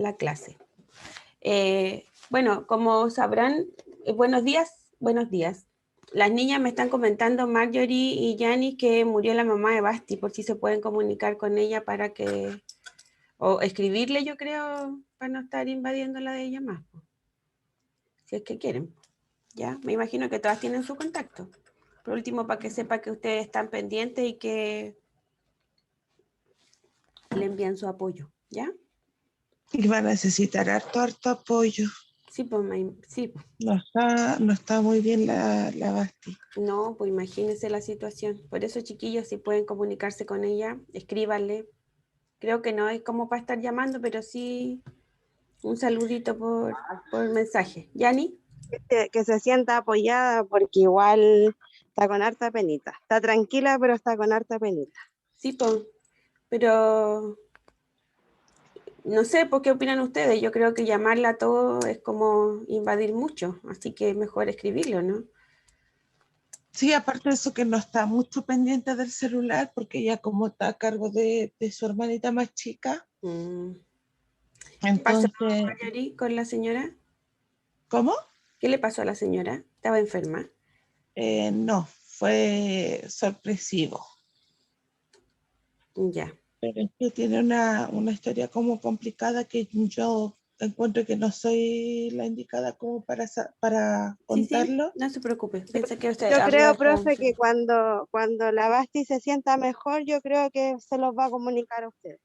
la clase. Bueno, como sabrán, buenos días, buenos días. Las niñas me están comentando, Marjorie y Yanis, que murió la mamá de Basti, por si se pueden comunicar con ella para que, o escribirle, yo creo, para no estar invadiendo la de ella más, si es que quieren. Ya, me imagino que todas tienen su contacto. Por último, para que sepa que ustedes están pendientes y que le envían su apoyo, ¿ya? Y va a necesitar harto apoyo. Sí, pues, sí, pues. No está muy bien la Basti. No, pues imagínense la situación. Por eso, chiquillos, si pueden comunicarse con ella, escríbanle. Creo que no es como para estar llamando, pero sí un saludito por mensaje. ¿Yani? Que se sienta apoyada porque igual está con harta penita. Está tranquila, pero está con harta penita. Sí, pues, pero no sé, ¿por qué opinan ustedes? Yo creo que llamarla a todo es como invadir mucho, así que es mejor escribirlo, ¿no? Sí, aparte de eso que no está mucho pendiente del celular porque ella como está a cargo de su hermanita más chica. ¿Qué pasó, Entonces, Marjorie, con la señora? ¿cómo? ¿Qué le pasó a la señora? ¿Estaba enferma? No, fue sorpresivo. Ya. Pero es que tiene una historia como complicada que yo encuentro que no soy la indicada como para contarlo. Sí, no se preocupe. Pensé que usted Yo creo, habló con... profe, que cuando la Basti se sienta mejor, yo creo que se los va a comunicar a usted.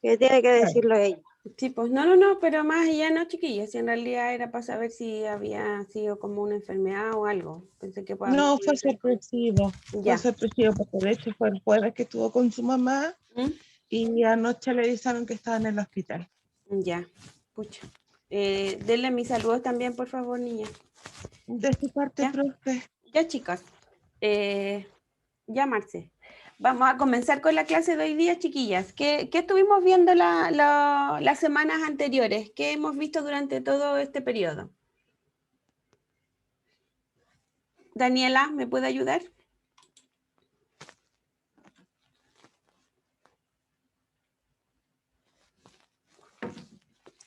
Que tiene que decirlo ella. Sí, pues no, pero más allá no, chiquillas. Si en realidad era para saber si había sido como una enfermedad o algo. Pensé que podía... No, fue sorpresivo. Fue Ya. sorpresivo porque de hecho fue el jueves que estuvo con su mamá ¿Mm? y anoche le avisaron que estaba en el hospital. Ya, pucha. Denle mis saludos también, por favor, niña. De su parte, ¿Ya? profe. Ya, chicas. Ya, Marce. Vamos a comenzar con la clase de hoy día, chiquillas. ¿Qué estuvimos viendo las semanas anteriores? ¿Qué hemos visto durante todo este periodo? Daniela, ¿me puede ayudar?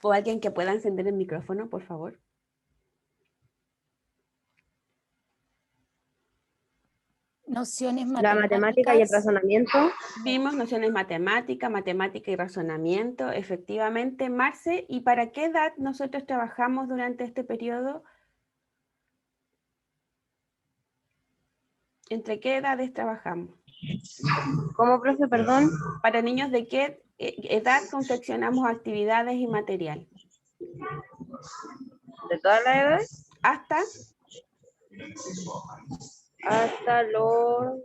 ¿O alguien que pueda encender el micrófono, por favor? Nociones La matemática y el matemáticas. razonamiento. Vimos nociones matemática y razonamiento, efectivamente. Marce, ¿y para qué edad nosotros trabajamos durante este periodo? ¿Entre qué edades trabajamos? ¿Cómo, profe, perdón? ¿Para niños de qué edad confeccionamos actividades y material? ¿De todas las edades? Hasta los...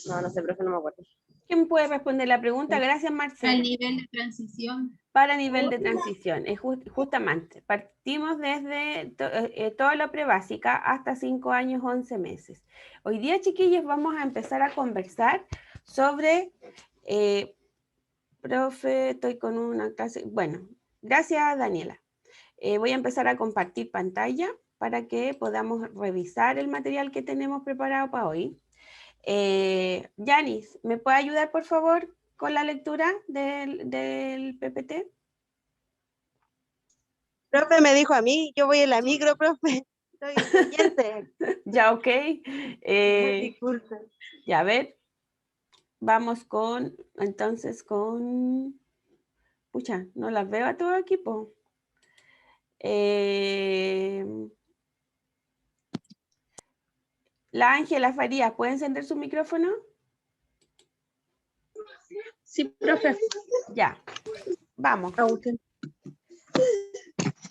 No sé, profe, no me acuerdo. ¿Quién puede responder la pregunta? Gracias, Marce. Al nivel de transición. Para nivel de transición, es justamente, partimos desde toda la prebásica hasta 5 años, 11 meses. Hoy día, chiquillos, vamos a empezar a conversar sobre, profe, estoy con una clase, bueno, gracias, Daniela. Voy a empezar a compartir pantalla para que podamos revisar el material que tenemos preparado para hoy. Yanis, ¿me puede ayudar, por favor, con la lectura del PPT? Profe me dijo a mí, yo voy en la micro, profe. Estoy pendiente. Ya, ok. Disculpe. Ya, a ver. Vamos entonces con... Pucha, no las veo a todo equipo. La Ángela Farías, ¿puede encender su micrófono? Sí, profe. Ya, vamos.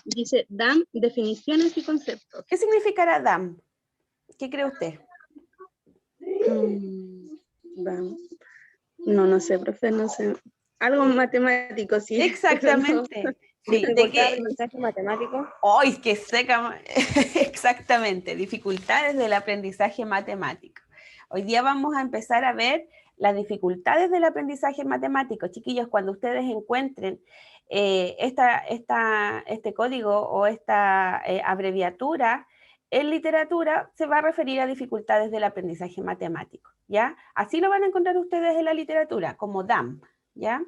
Dice, dan definiciones y conceptos. ¿Qué significará DAM? ¿Qué cree usted? Dan. No sé, profe, no sé. Algo matemático, sí. Exactamente. Sí, ¿de Dificultad qué? del mensaje matemático. ¡Ay, qué seca! Exactamente, dificultades del aprendizaje matemático. Hoy día vamos a empezar a ver las dificultades del aprendizaje matemático. Chiquillos, cuando ustedes encuentren este código o esta abreviatura en literatura, se va a referir a dificultades del aprendizaje matemático, ¿ya? Así lo van a encontrar ustedes en la literatura, como DAM, ¿ya?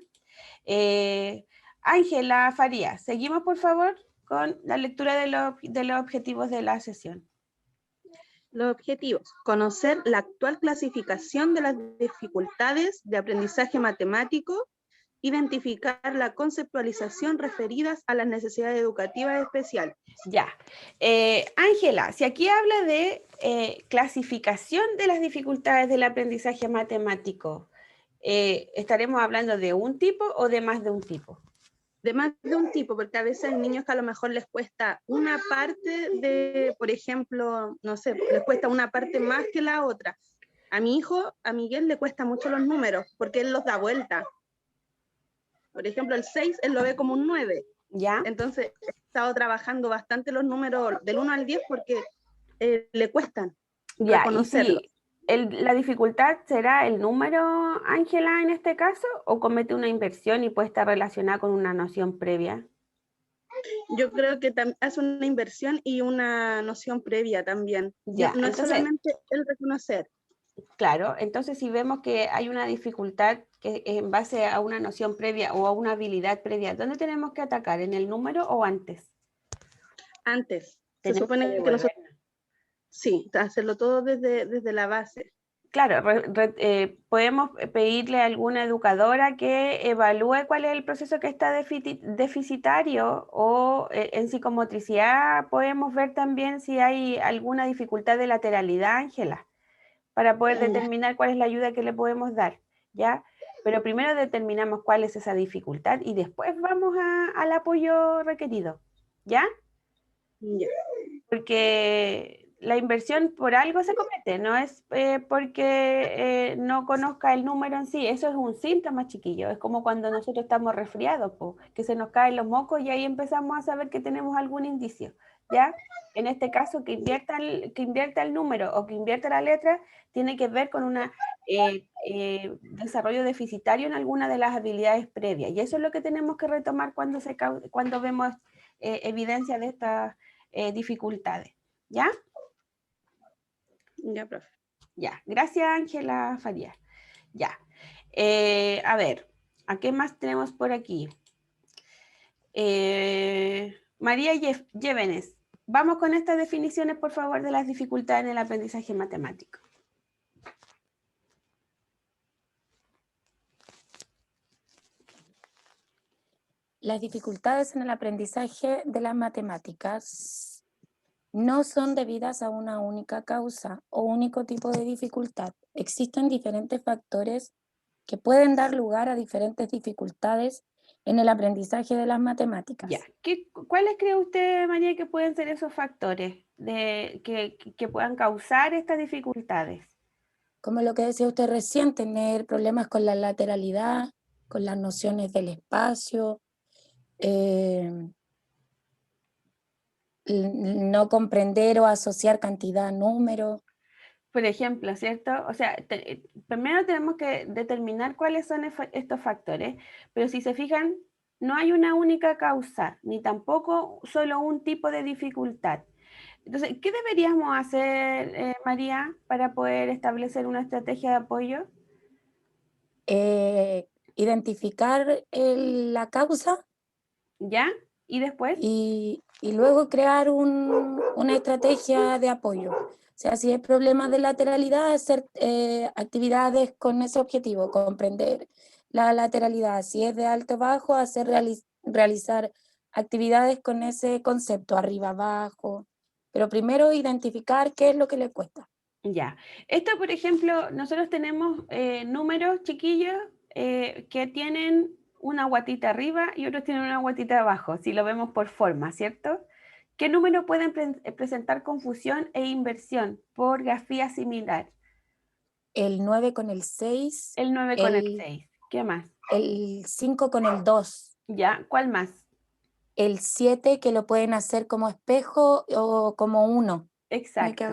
Ángela Farías, seguimos por favor con la lectura de los objetivos de la sesión. Los objetivos: conocer la actual clasificación de las dificultades de aprendizaje matemático, identificar la conceptualización referidas a las necesidades educativas especiales. Ya. Ángela, si aquí habla de clasificación de las dificultades del aprendizaje matemático, ¿estaremos hablando de un tipo o de más de un tipo? De más de un tipo, porque a veces hay niños que a lo mejor les cuesta una parte de, por ejemplo, no sé, les cuesta una parte más que la otra. A mi hijo, a Miguel, le cuesta mucho los números, porque él los da vuelta. Por ejemplo, el 6, él lo ve como un 9. ¿Ya? Entonces, he estado trabajando bastante los números del 1 al 10 porque le cuestan Ya, y reconocerlos. si la dificultad será el número, Ángela, en este caso, o comete una inversión y puede estar relacionada con una noción previa. Yo creo que hace una inversión y una noción previa también. Ya, No es entonces, solamente el reconocer. claro, entonces si vemos que hay una dificultad que en base a una noción previa o a una habilidad previa, ¿dónde tenemos que atacar? ¿En el número o antes? Antes. Se Tenemos supone que devolver. nosotros, sí, hacerlo todo desde la base. Claro, podemos pedirle a alguna educadora que evalúe cuál es el proceso que está deficitario, o en psicomotricidad podemos ver también si hay alguna dificultad de lateralidad, Ángela, para poder determinar cuál es la ayuda que le podemos dar, ¿ya? Pero primero determinamos cuál es esa dificultad y después vamos al apoyo requerido, ¿ya? Ya. Porque la inversión por algo se comete, no es porque no conozca el número en sí, eso es un síntoma, chiquillo, es como cuando nosotros estamos resfriados, que se nos caen los mocos y ahí empezamos a saber que tenemos algún indicio, ¿ya? En este caso, que invierta el número o que invierta la letra, tiene que ver con un desarrollo deficitario en alguna de las habilidades previas, y eso es lo que tenemos que retomar cuando vemos evidencia de estas dificultades, ¿ya? Ya, profe. Ya, gracias Ángela Farías. Ya, a ver, ¿a qué más tenemos por aquí? María Llévenes, vamos con estas definiciones, por favor, de las dificultades en el aprendizaje matemático. Las dificultades en el aprendizaje de las matemáticas no son debidas a una única causa o único tipo de dificultad. Existen diferentes factores que pueden dar lugar a diferentes dificultades en el aprendizaje de las matemáticas. Ya, ¿cuáles cree usted, María, que pueden ser esos factores que puedan causar estas dificultades? Como lo que decía usted recién, tener problemas con la lateralidad, con las nociones del espacio, no comprender o asociar cantidad a número. Por ejemplo, ¿cierto? O sea, primero tenemos que determinar cuáles son estos factores, pero si se fijan, no hay una única causa, ni tampoco solo un tipo de dificultad. Entonces, ¿qué deberíamos hacer, María, para poder establecer una estrategia de apoyo? Identificar la causa. ¿Ya? ¿Y después? Y luego crear una estrategia de apoyo. O sea, si hay problemas de lateralidad, hacer actividades con ese objetivo, comprender la lateralidad. Si es de alto bajo, hacer realizar actividades con ese concepto, arriba, abajo. Pero primero identificar qué es lo que le cuesta. Ya. Esto, por ejemplo, nosotros tenemos números chiquillos que tienen una guatita arriba y otros tienen una guatita abajo, si lo vemos por forma, ¿cierto? ¿Qué número pueden presentar confusión e inversión por grafía similar? El 9 con el 6. El 9 con el 6. ¿Qué más? El 5 con el 2. ¿Ya? ¿Cuál más? El 7, que lo pueden hacer como espejo o como 1. Exacto.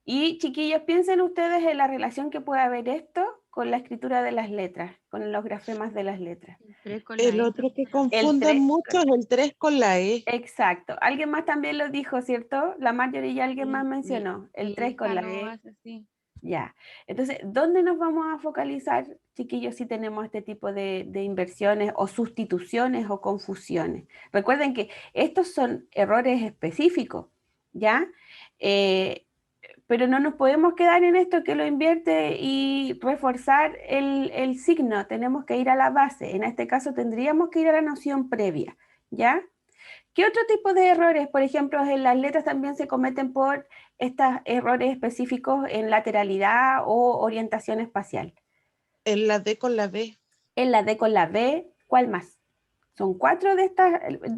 Y chiquillos, piensen ustedes en la relación que puede haber esto con la escritura de las letras, con los grafemas de las letras. El otro que confunden mucho es el 3 con la E. Exacto. Alguien más también lo dijo, ¿cierto? La Marjorie y alguien más mencionó. El 3 con la E. Ya, entonces, ¿dónde nos vamos a focalizar, chiquillos, si tenemos este tipo de inversiones o sustituciones o confusiones? Recuerden que estos son errores específicos, ¿ya? Pero no nos podemos quedar en esto que lo invierte y reforzar el signo, tenemos que ir a la base. En este caso tendríamos que ir a la noción previa, ¿ya? ¿Qué otro tipo de errores? Por ejemplo, en las letras también se cometen por estos errores específicos en lateralidad o orientación espacial. En la D con la B. En la D con la B, ¿cuál más? Son 4 de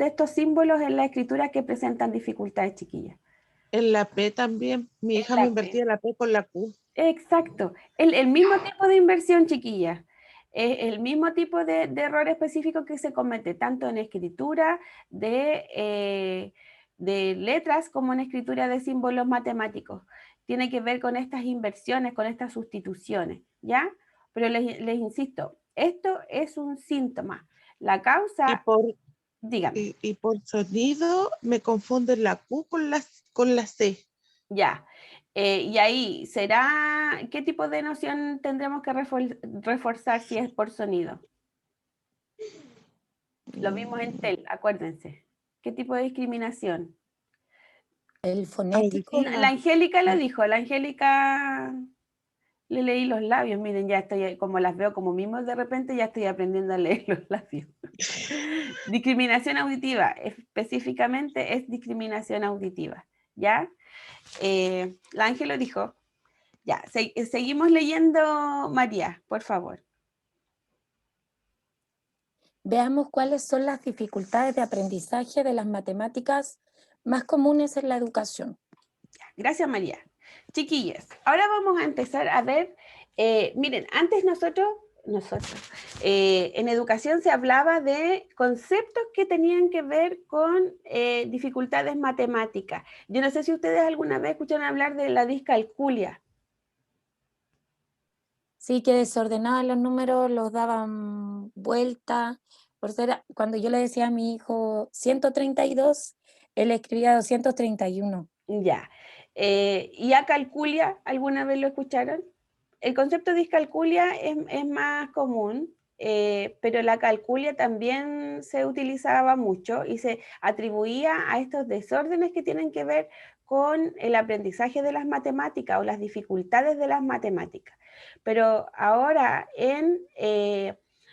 estos símbolos en la escritura que presentan dificultades, chiquillas. En la P también. Mi En hija la me P. invertía la P con la Q. Exacto. El mismo tipo de inversión, chiquillas. El mismo tipo de error específico que se comete tanto en escritura de letras como en escritura de símbolos matemáticos. Tiene que ver con estas inversiones, con estas sustituciones, ¿ya? Pero les insisto, esto es un síntoma. La Y causa, por, dígame, y por sonido me confunden la Q con la C. ya. Y ahí, ¿será qué tipo de noción tendremos que reforzar si es por sonido? Lo vimos en TEL, acuérdense. ¿Qué tipo de discriminación? El fonético. La Angélica lo dijo, la Angélica le leí los labios, miren, ya estoy, como las veo como mimos de repente, ya estoy aprendiendo a leer los labios. Discriminación auditiva, específicamente es discriminación auditiva, ¿ya? La Ángel lo dijo. Ya, seguimos leyendo, María, por favor. Veamos cuáles son las dificultades de aprendizaje de las matemáticas más comunes en la educación. Gracias, María. Chiquillas, ahora vamos a empezar a ver, miren, antes nosotros, en educación se hablaba de conceptos que tenían que ver con dificultades matemáticas. Yo no sé si ustedes alguna vez escucharon hablar de la discalculia. Sí, que desordenaban los números, los daban vuelta. Por ser, cuando yo le decía a mi hijo 132, él escribía 231. Ya. ¿Y acalculia? ¿Alguna vez lo escucharon? El concepto de discalculia es más común, pero la calculia también se utilizaba mucho y se atribuía a estos desórdenes que tienen que ver con el aprendizaje de las matemáticas o las dificultades de las matemáticas. Pero ahora,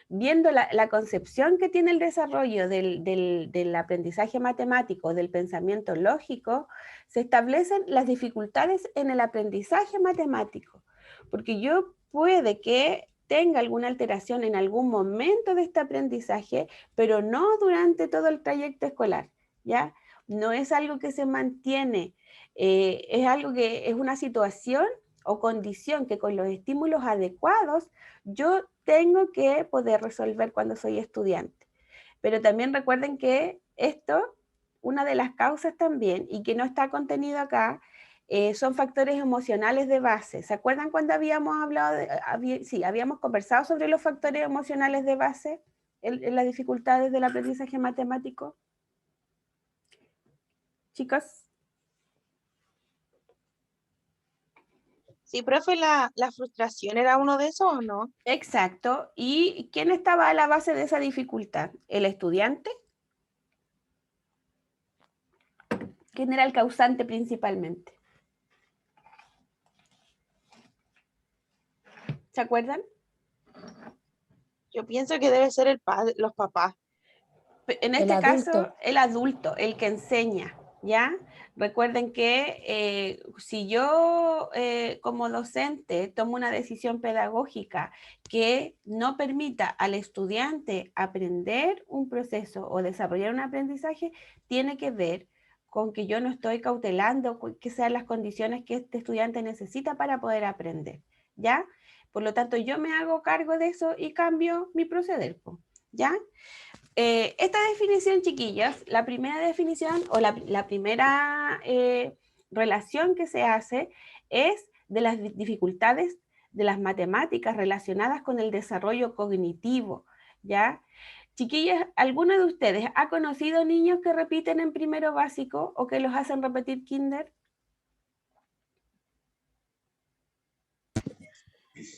viendo la concepción que tiene el desarrollo del aprendizaje matemático, del pensamiento lógico, se establecen las dificultades en el aprendizaje matemático, porque yo puede que tenga alguna alteración en algún momento de este aprendizaje, pero no durante todo el trayecto escolar, ¿ya? No es algo que se mantiene, es algo que es una situación o condición que con los estímulos adecuados yo tengo que poder resolver cuando soy estudiante. Pero también recuerden que esto, una de las causas también, y que no está contenido acá, son factores emocionales de base. ¿Se acuerdan cuando habíamos hablado, habíamos conversado sobre los factores emocionales de base en las dificultades del aprendizaje matemático? Chicos. Sí, profe, la frustración era uno de esos, ¿o no? Exacto. ¿Y quién estaba a la base de esa dificultad? ¿El estudiante? ¿Quién era el causante principalmente? ¿Se acuerdan? Yo pienso que debe ser el padre, los papás. En El este caso, adulto. el adulto, el que enseña, ¿ya? Recuerden que si yo como docente tomo una decisión pedagógica que no permita al estudiante aprender un proceso o desarrollar un aprendizaje, tiene que ver con que yo no estoy cautelando que sean las condiciones que este estudiante necesita para poder aprender, ¿ya? Por lo tanto, yo me hago cargo de eso y cambio mi proceder, ¿ya? Esta definición, chiquillas, la primera definición o la primera relación que se hace es de las dificultades de las matemáticas relacionadas con el desarrollo cognitivo, ¿ya? Chiquillas, ¿alguno de ustedes ha conocido niños que repiten en primero básico o que los hacen repetir kinder?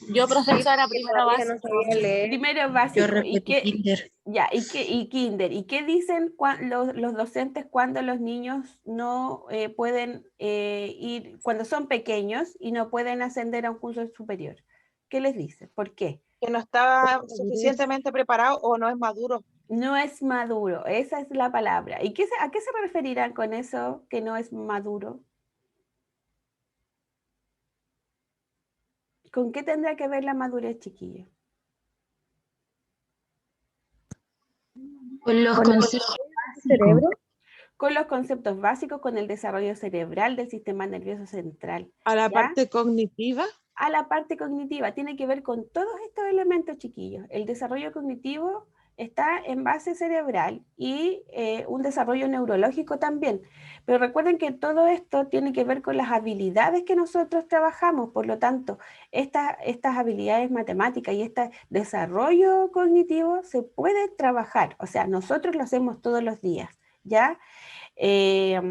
Yo, profesora, primero Todavía no básico. sabía leer. Primero básico. Yo repetí kinder. Ya, y kinder. ¿Y qué dicen los docentes cuando los niños no pueden ir, cuando son pequeños y no pueden ascender a un curso superior? ¿Qué les dicen? ¿Por qué? Que no está suficientemente preparado o no es maduro. No es maduro, esa es la palabra. ¿Y a qué se referirán con eso, que no es maduro? ¿Con qué tendrá que ver la madurez, chiquillo? Con los conceptos básicos. Con los conceptos básicos, con el desarrollo cerebral del sistema nervioso central. A la ¿Ya? parte cognitiva. A la parte cognitiva, tiene que ver con todos estos elementos, chiquillos. El desarrollo cognitivo está en base cerebral y un desarrollo neurológico también. Pero recuerden que todo esto tiene que ver con las habilidades que nosotros trabajamos. Por lo tanto, estas habilidades matemáticas y este desarrollo cognitivo se puede trabajar. O sea, nosotros lo hacemos todos los días, ¿ya? ¿Qué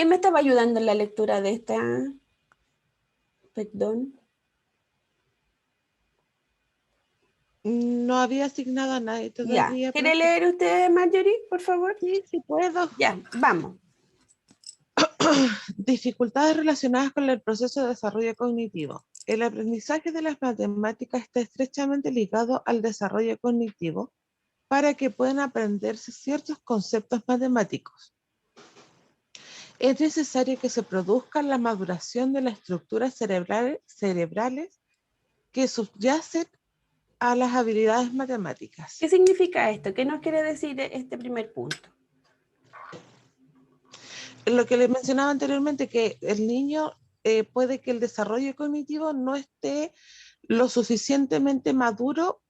me estaba ayudando en la lectura de esta? Perdón. No había asignado a nadie Ya. todavía. ¿Quiere profe. leer usted, Marjorie, por favor? Sí, sí puedo. Ya, vamos. Dificultades relacionadas con el proceso de desarrollo cognitivo. El aprendizaje de las matemáticas está estrechamente ligado al desarrollo cognitivo para que puedan aprenderse ciertos conceptos matemáticos. Es necesario que se produzca la maduración de las estructuras cerebrales que subyacen a las habilidades matemáticas. ¿Qué significa esto? ¿Qué nos quiere decir este primer punto? Lo que les mencionaba anteriormente, que el niño puede que el desarrollo cognitivo no esté lo suficientemente maduro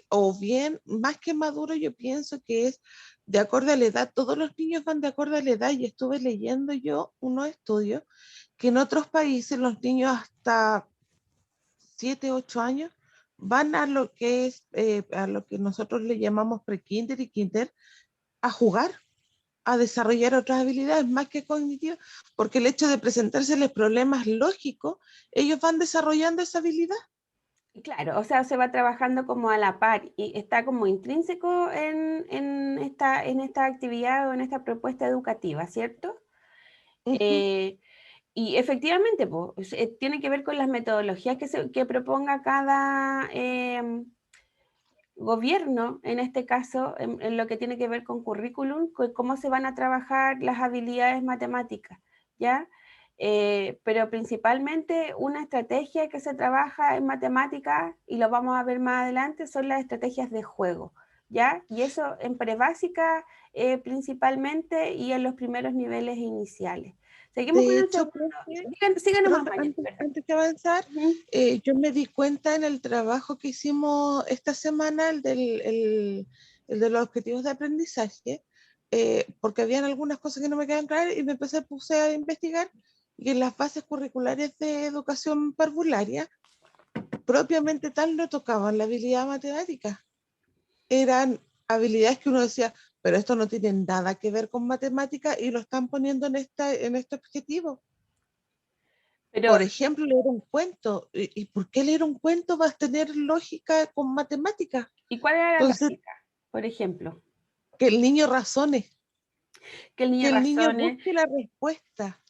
o bien, más que maduro, yo pienso que es de acuerdo a la edad. Todos los niños van de acuerdo a la edad y estuve leyendo yo unos estudios que en otros países los niños hasta 7, 8 años van a lo que es a lo que nosotros le llamamos pre-kinder y kinder, a jugar, a desarrollar otras habilidades más que cognitivas, porque el hecho de presentárseles problemas lógicos, ellos van desarrollando esa habilidad. Claro, o sea, se va trabajando como a la par y está como intrínseco en esta actividad o en esta propuesta educativa, ¿cierto? Y efectivamente, pues, tiene que ver con las metodologías que proponga cada gobierno, en este caso, en lo que tiene que ver con currículum, con cómo se van a trabajar las habilidades matemáticas, ¿ya? Pero principalmente una estrategia que se trabaja en matemáticas, y lo vamos a ver más adelante, son las estrategias de juego, ¿ya? Y eso en prebásica principalmente y en los primeros niveles iniciales. Seguimos con De el hecho, segundo. Síganos más, María, perdón. antes de avanzar, Ujú. yo me di cuenta en el trabajo que hicimos esta semana, el de los objetivos de aprendizaje, porque habían algunas cosas que no me quedaban claras y puse a investigar, y en las bases curriculares de educación parvularia, propiamente tal no tocaban la habilidad matemática. Eran habilidades que uno decía, pero esto no tiene nada que ver con matemática y lo están poniendo en este objetivo. Pero, Por ejemplo, leer un cuento. ¿Y por qué leer un cuento va a tener lógica con matemáticas? ¿y cuál era la Entonces, lógica? Por ejemplo, que el niño razone, que el niño que el niño razone. busque la respuesta.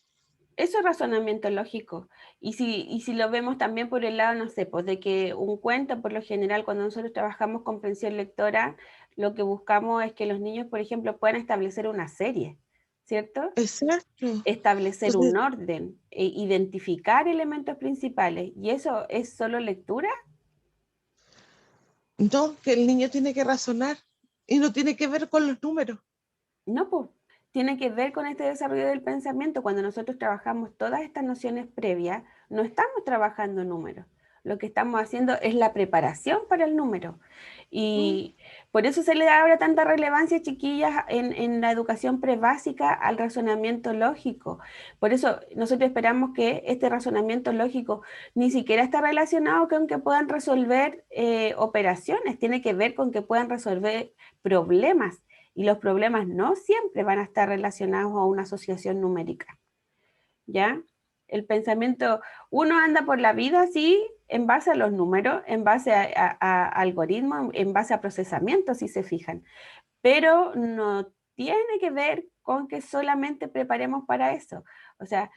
Eso es razonamiento lógico. Y si lo vemos también por el lado, no sé, pues de que un cuento, por lo general, cuando nosotros trabajamos comprensión lectora, lo que buscamos es que los niños, por ejemplo, puedan establecer una serie, ¿cierto? Exacto. Establecer Entonces, un orden, identificar elementos principales. ¿Y eso es solo lectura? no, que el niño tiene que razonar y no tiene que ver con los números. No, pues. Tiene que ver con este desarrollo del pensamiento. Cuando nosotros trabajamos todas estas nociones previas, no estamos trabajando números. Lo que estamos haciendo es la preparación para el número. Y por eso se le da ahora tanta relevancia, chiquillas, en la educación prebásica al razonamiento lógico. Por eso nosotros esperamos que este razonamiento lógico ni siquiera está relacionado con que puedan resolver operaciones, tiene que ver con que puedan resolver problemas. Y los problemas no siempre van a estar relacionados a una asociación numérica, ¿ya? El pensamiento, uno anda por la vida así, en base a los números, en base a algoritmos, en base a procesamiento, si se fijan, pero no tiene que ver con que solamente preparemos para eso. O sea,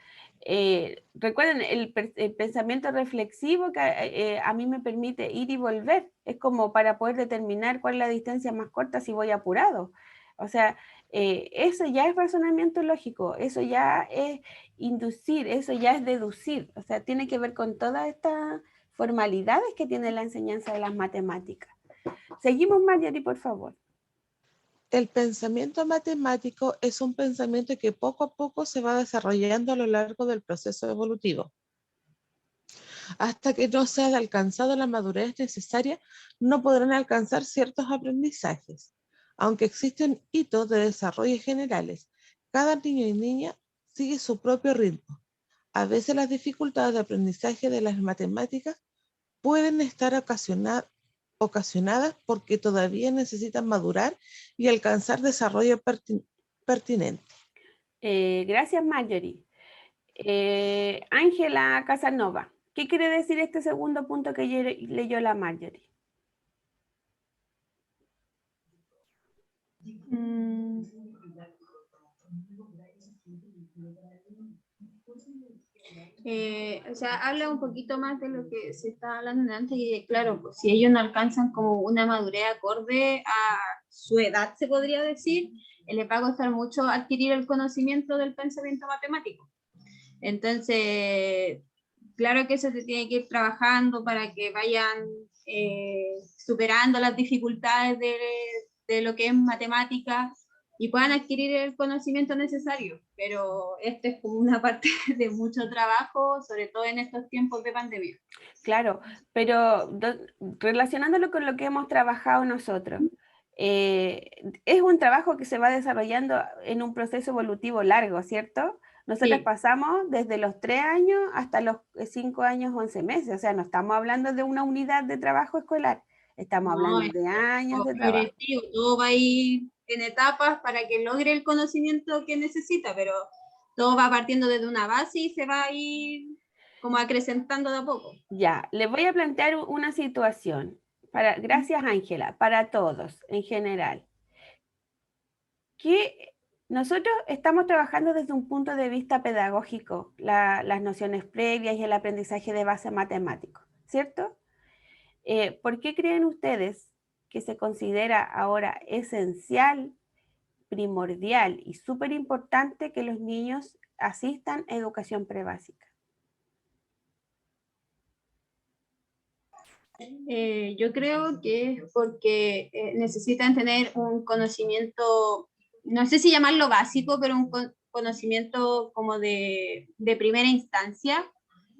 recuerden, el pensamiento reflexivo que a mí me permite ir y volver, es como para poder determinar cuál es la distancia más corta si voy apurado. O sea, eso ya es razonamiento lógico, eso ya es inducir, eso ya es deducir. O sea, tiene que ver con todas estas formalidades que tiene la enseñanza de las matemáticas. Seguimos, Marjorie, por favor. El pensamiento matemático es un pensamiento que poco a poco se va desarrollando a lo largo del proceso evolutivo. Hasta que no se haya alcanzado la madurez necesaria, no podrán alcanzar ciertos aprendizajes. Aunque existen hitos de desarrollo generales, cada niño y niña sigue su propio ritmo. A veces las dificultades de aprendizaje de las matemáticas pueden estar ocasionadas porque todavía necesitan madurar y alcanzar desarrollo pertinente. Gracias, Marjorie. Ángela Casanova, ¿qué quiere decir este segundo punto que leyó la Marjorie? O sea, habla un poquito más de lo que se estaba hablando antes y claro, pues, si ellos no alcanzan como una madurez acorde a su edad, se podría decir, les va a costar mucho adquirir el conocimiento del pensamiento matemático. Entonces, claro que eso se tiene que ir trabajando para que vayan superando las dificultades de lo que es matemática y puedan adquirir el conocimiento necesario, pero esto es como una parte de mucho trabajo, sobre todo en estos tiempos de pandemia. Claro, pero relacionándolo con lo que hemos trabajado nosotros, es un trabajo que se va desarrollando en un proceso evolutivo largo, ¿cierto? Nosotros Sí. pasamos desde los 3 años hasta los 5 años, 11 meses, o sea, no estamos hablando de una unidad de trabajo escolar, estamos hablando de años de trabajo. Todo va a ir en etapas para que logre el conocimiento que necesita, pero todo va partiendo desde una base y se va a ir como acrecentando de a poco. Ya, les voy a plantear una situación, gracias Ángela, para todos en general. Que nosotros estamos trabajando desde un punto de vista pedagógico, las nociones previas y el aprendizaje de base matemático, ¿cierto? ¿Por qué creen ustedes que se considera ahora esencial, primordial y súper importante que los niños asistan a educación prebásica? Yo creo que es porque necesitan tener un conocimiento, no sé si llamarlo básico, pero un conocimiento como de primera instancia,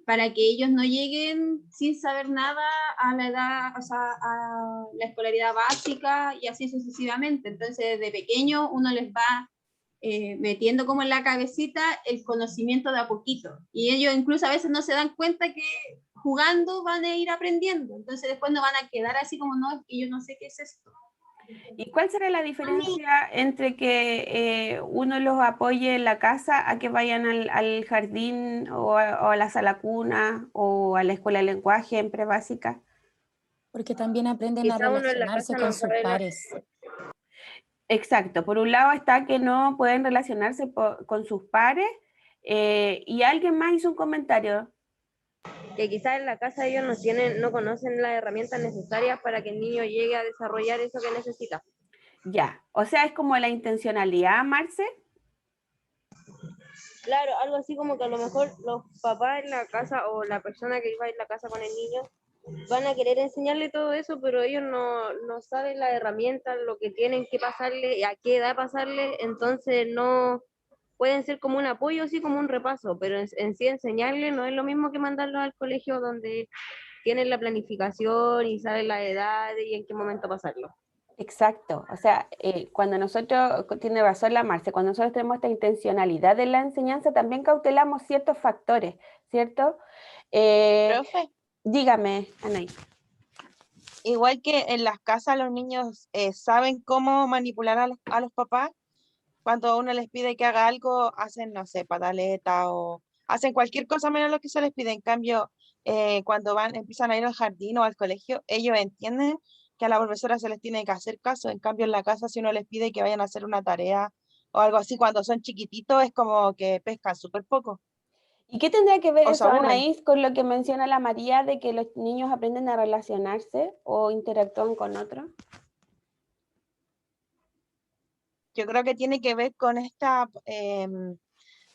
para que ellos no lleguen sin saber nada a la edad, o sea, a la escolaridad básica y así sucesivamente. Entonces, desde pequeño uno les va metiendo como en la cabecita el conocimiento de a poquito. Y ellos incluso a veces no se dan cuenta que jugando van a ir aprendiendo. Entonces después no van a quedar así como, no, es que yo no sé qué es esto. ¿Y cuál será la diferencia entre que uno los apoye en la casa a que vayan al jardín o a la sala cuna o a la escuela de lenguaje en prebásica? Porque también aprenden a Quizá uno en la relacionarse casa con no sus sabe pares. Exacto, por un lado está que no pueden relacionarse con sus pares y alguien más hizo un comentario. que quizás en la casa ellos no conocen las herramientas necesarias para que el niño llegue a desarrollar eso que necesita. Ya, o sea, es como la intencionalidad, Marce. Claro, algo así como que a lo mejor los papás en la casa o la persona que iba en la casa con el niño van a querer enseñarle todo eso, pero ellos no saben las herramientas, lo que tienen que pasarle, a qué edad pasarle, entonces no pueden ser como un apoyo, sí, como un repaso, pero en sí enseñarle no es lo mismo que mandarlos al colegio donde tienen la planificación y saben la edad y en qué momento pasarlo. Exacto, o sea, cuando nosotros, tiene razón la Marce, cuando nosotros tenemos esta intencionalidad de la enseñanza, también cautelamos ciertos factores, ¿cierto? Profe, Dígame, Anaí. igual que en las casas los niños saben cómo manipular a los papás. Cuando uno les pide que haga algo, hacen, no sé, pataleta o hacen cualquier cosa menos lo que se les pide. En cambio, cuando empiezan a ir al jardín o al colegio, ellos entienden que a la profesora se les tiene que hacer caso. En cambio, en la casa, si uno les pide que vayan a hacer una tarea o algo así, cuando son chiquititos, es como que pescan súper poco ¿Y qué tendrá que ver o se eso, aburren. Anaís, con lo que menciona la María de que los niños aprenden a relacionarse o interactúan con otros? Yo creo que tiene que ver con esta,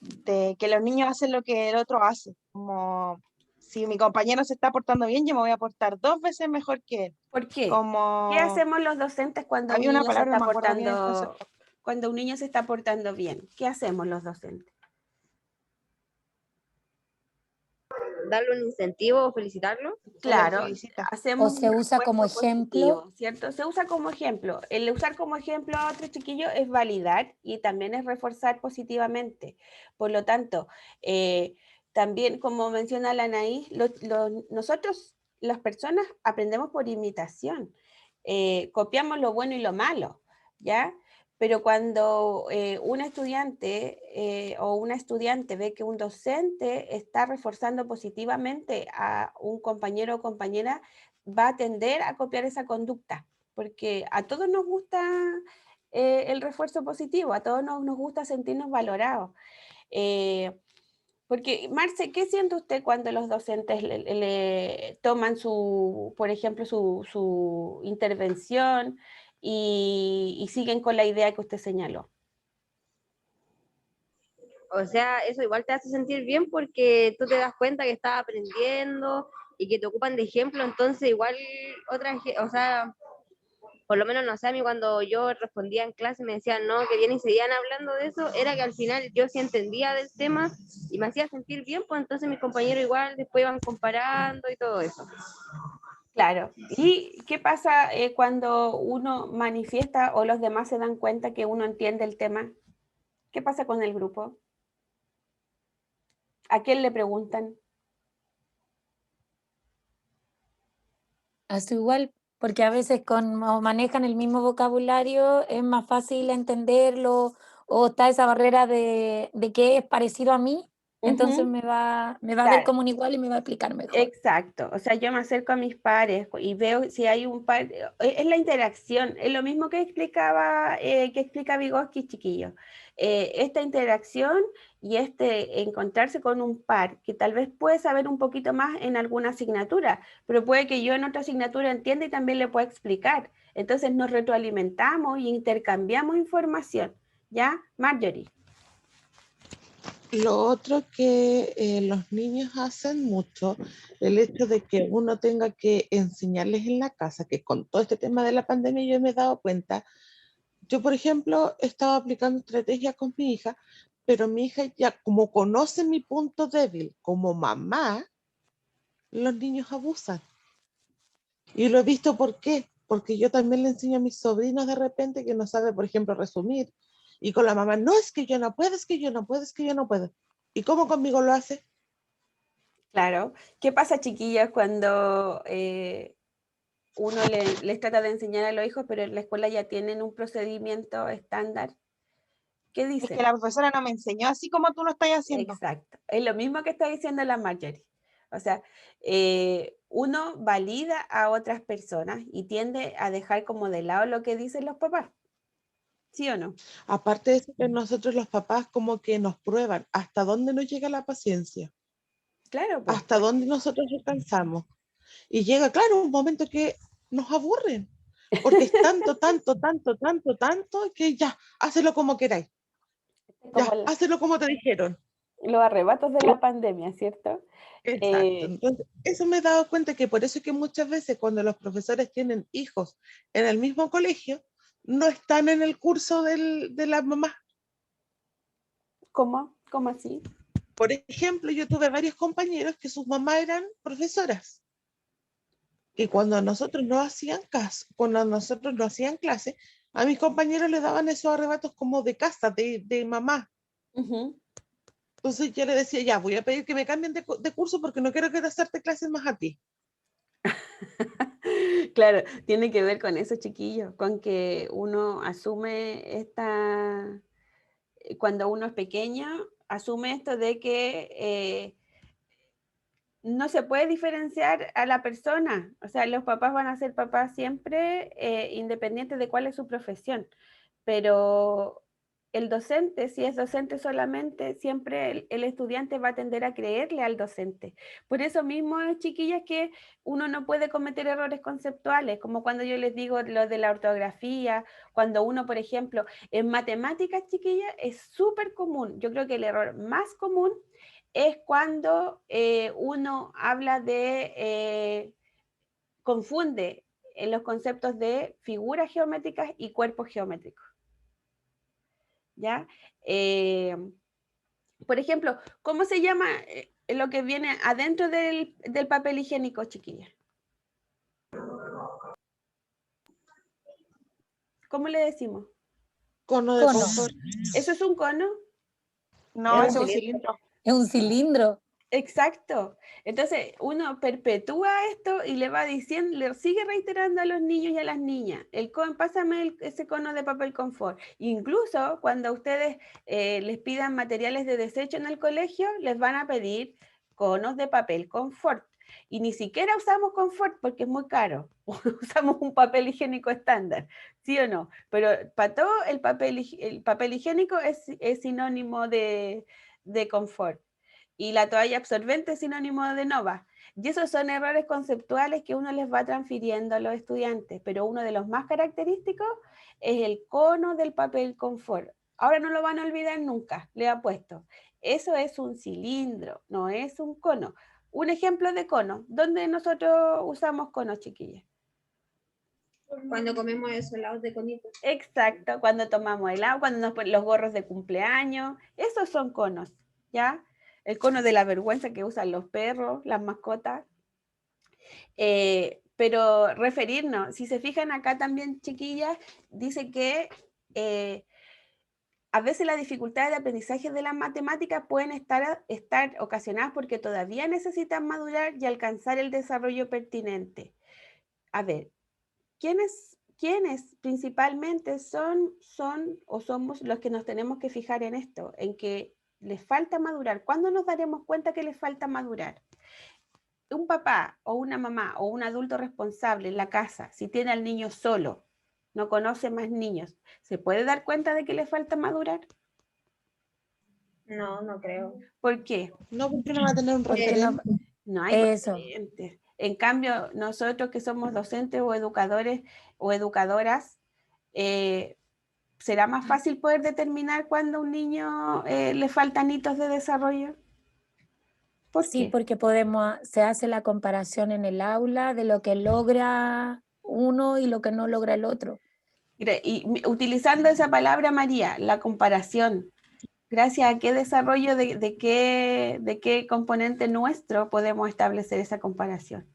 de que los niños hacen lo que el otro hace. Como si mi compañero se está portando bien, yo me voy a portar 2 veces mejor que él. ¿Por qué? ¿Qué Como hacemos los docentes cuando un había una niño se palabra, está no me acuerdo bien el portando, concepto. cuando un niño se está portando bien? ¿Qué hacemos los docentes? Darle un incentivo o felicitarlo. Se les Claro, felicita. O hacemos se un usa como refuerzo ejemplo. positivo, ¿cierto? Se usa como ejemplo. El usar como ejemplo a otro chiquillo es validar y también es reforzar positivamente. Por lo tanto, también, como menciona la Anaís, nosotros, las personas, aprendemos por imitación. Copiamos lo bueno y lo malo, ¿ya? Pero cuando un estudiante o una estudiante ve que un docente está reforzando positivamente a un compañero o compañera, va a tender a copiar esa conducta, porque a todos nos gusta el refuerzo positivo, a todos nos gusta sentirnos valorados. Porque, Marce, ¿qué siente usted cuando los docentes le toman por ejemplo, su intervención y siguen con la idea que usted señaló? O sea, eso igual te hace sentir bien porque tú te das cuenta que estás aprendiendo y que te ocupan de ejemplo, entonces igual o sea, por lo menos no sé, a mí cuando yo respondía en clase me decían no, que bien y seguían hablando de eso, era que al final yo sí entendía del tema y me hacía sentir bien, pues entonces mis compañeros igual después iban comparando y todo eso. Claro. ¿Y qué pasa cuando uno manifiesta o los demás se dan cuenta que uno entiende el tema? ¿Qué pasa con el grupo? ¿A quién le preguntan? Hace igual, porque a veces como manejan el mismo vocabulario es más fácil entenderlo o está esa barrera de que es parecido a mí, entonces Ujú, me va a ver claro. como un igual y me va a explicar mejor. Exacto, o sea, yo me acerco a mis pares y veo si hay un par, es la interacción, es lo mismo que que explica Vygotsky, chiquillo. Esta interacción y este encontrarse con un par que tal vez puede saber un poquito más en alguna asignatura, pero puede que yo en otra asignatura entienda y también le pueda explicar. Entonces nos retroalimentamos y intercambiamos información, ¿ya? Marjorie. Lo otro que los niños hacen mucho, el hecho de que uno tenga que enseñarles en la casa, que con todo este tema de la pandemia yo me he dado cuenta. Yo, por ejemplo, estaba aplicando estrategias con mi hija, pero mi hija ya como conoce mi punto débil como mamá, los niños abusan. Y lo he visto ¿por qué? Porque yo también le enseño a mis sobrinos de repente que no sabe, por ejemplo, resumir. Y con la mamá, no, es que yo no puedo, es que yo no puedo, es que yo no puedo. ¿Y cómo conmigo lo hace? Claro. ¿Qué pasa, chiquillas, cuando uno les trata de enseñar a los hijos, pero en la escuela ya tienen un procedimiento estándar? ¿Qué Es dicen? que la profesora no me enseñó así como tú lo estás haciendo. Exacto. Es lo mismo que está diciendo la Marjorie. O sea, uno valida a otras personas y tiende a dejar como de lado lo que dicen los papás. ¿Sí o no? Aparte de eso, que nosotros los papás como que nos prueban hasta dónde nos llega la paciencia, Claro, pues. hasta dónde nosotros alcanzamos. Y llega, claro, un momento que nos aburren, porque es tanto, tanto, tanto, tanto, tanto, que ya, hácelo como queráis, Como ya, hácelo como te dijeron. los arrebatos de la pandemia, ¿cierto? Exacto. Entonces, eso me he dado cuenta que por eso es que muchas veces cuando los profesores tienen hijos en el mismo colegio, no están en el curso de la mamá. ¿Cómo? ¿Cómo así? Por ejemplo, yo tuve varios compañeros que sus mamás eran profesoras. Y cuando nosotros no hacían caso, cuando nosotros no hacían clase, a mis compañeros les daban esos arrebatos como de casa, de mamá. Ujú. Entonces yo le decía, ya, voy a pedir que me cambien de curso porque no quiero que hacerte clases más a ti. Claro, tiene que ver con eso, chiquillos, con que uno asume cuando uno es pequeño, asume esto de que no se puede diferenciar a la persona, o sea, los papás van a ser papás siempre, independiente de cuál es su profesión, pero el docente, si es docente solamente, siempre el estudiante va a tender a creerle al docente. Por eso mismo, chiquillas, que uno no puede cometer errores conceptuales, como cuando yo les digo lo de la ortografía, cuando uno, por ejemplo, en matemáticas, chiquillas, es súper común. Yo creo que el error más común es cuando uno habla de, confunde en los conceptos de figuras geométricas y cuerpos geométricos. ¿Ya? Por ejemplo, ¿cómo se llama lo que viene adentro del papel higiénico, chiquilla? ¿Cómo le decimos? Cono de Cono. confort. ¿Eso es un cono? No, Es ese es un un cilindro. Es un cilindro. Exacto. Entonces, uno perpetúa esto y le va diciendo, le sigue reiterando a los niños y a las niñas, pásame ese cono de papel confort. Incluso cuando ustedes les pidan materiales de desecho en el colegio, les van a pedir conos de papel confort. Y ni siquiera usamos confort porque es muy caro. Usamos un papel higiénico estándar, ¿sí o no? Pero para todo el papel higiénico es sinónimo de confort. Y la toalla absorbente es sinónimo de nova. Y esos son errores conceptuales que uno les va transfiriendo a los estudiantes, pero uno de los más característicos es el cono del papel confort. Ahora no lo van a olvidar nunca, le apuesto. Eso es un cilindro, no es un cono. Un ejemplo de cono, ¿dónde nosotros usamos conos, chiquillas? Cuando comemos esos helados de conito. Exacto, cuando tomamos helado, cuando nos ponen los gorros de cumpleaños, esos son conos, ¿ya? El cono de la vergüenza que usan los perros, las mascotas. Pero referirnos, si se fijan acá también, chiquillas, dice que a veces las dificultades de aprendizaje de las matemáticas pueden estar ocasionadas porque todavía necesitan madurar y alcanzar el desarrollo pertinente. A ver, ¿quiénes principalmente son o somos los que nos tenemos que fijar en esto, en que les falta madurar? ¿Cuándo nos daremos cuenta que les falta madurar? Un papá o una mamá o un adulto responsable en la casa, si tiene al niño solo, no conoce más niños, ¿se puede dar cuenta de que le falta madurar? No, no creo. ¿Por qué? No, porque no va a tener un Porque no, referente. No hay eso. referentes. En cambio, nosotros que somos docentes o educadores o educadoras, ¿será más fácil poder determinar cuando a un niño le faltan hitos de desarrollo? ¿Por Sí, qué? porque se hace la comparación en el aula de lo que logra uno y lo que no logra el otro. Y utilizando esa palabra, María, la comparación, gracias a qué desarrollo de qué componente nuestro podemos establecer esa comparación.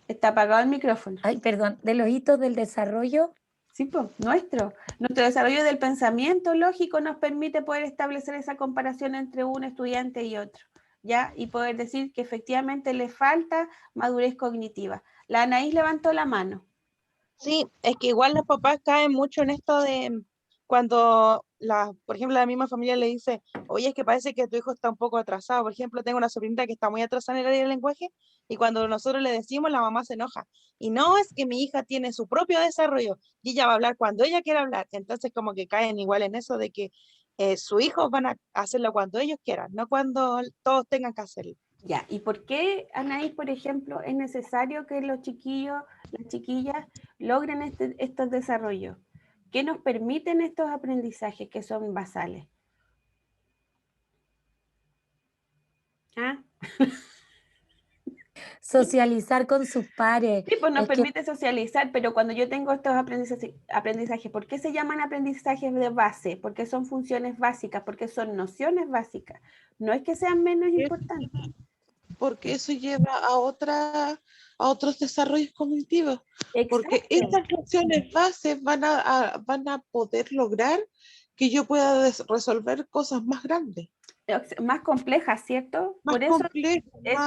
Está apagado el micrófono. Ay, perdón, de los hitos del desarrollo. Sí, pues, nuestro desarrollo del pensamiento lógico nos permite poder establecer esa comparación entre un estudiante y otro, ¿ya? Y poder decir que efectivamente le falta madurez cognitiva. La Anaís levantó la mano. Sí, es que igual los papás caen mucho en esto de cuando, por ejemplo, la misma familia le dice, oye, es que parece que tu hijo está un poco atrasado. Por ejemplo, tengo una sobrinita que está muy atrasada en el área del lenguaje y cuando nosotros le decimos, la mamá se enoja. Y no, es que mi hija tiene su propio desarrollo y ella va a hablar cuando ella quiera hablar. Entonces, como que caen igual en eso de que sus hijos van a hacerlo cuando ellos quieran, no cuando todos tengan que hacerlo. Ya, ¿y por qué, Anaís, por ejemplo, es necesario que los chiquillos, las chiquillas, logren estos desarrollos? ¿Qué nos permiten estos aprendizajes que son basales? ¿Ah? Socializar con sus pares. Sí, pues nos Es que permite socializar, pero cuando yo tengo estos aprendizajes, ¿por qué se llaman aprendizajes de base? Porque son funciones básicas, porque son nociones básicas. No es que sean menos importantes. Porque eso lleva a otros desarrollos cognitivos. Porque Exacto. estas funciones bases van a poder lograr que yo pueda resolver cosas más grandes, Más complejas, ¿cierto? más Por eso complejas, es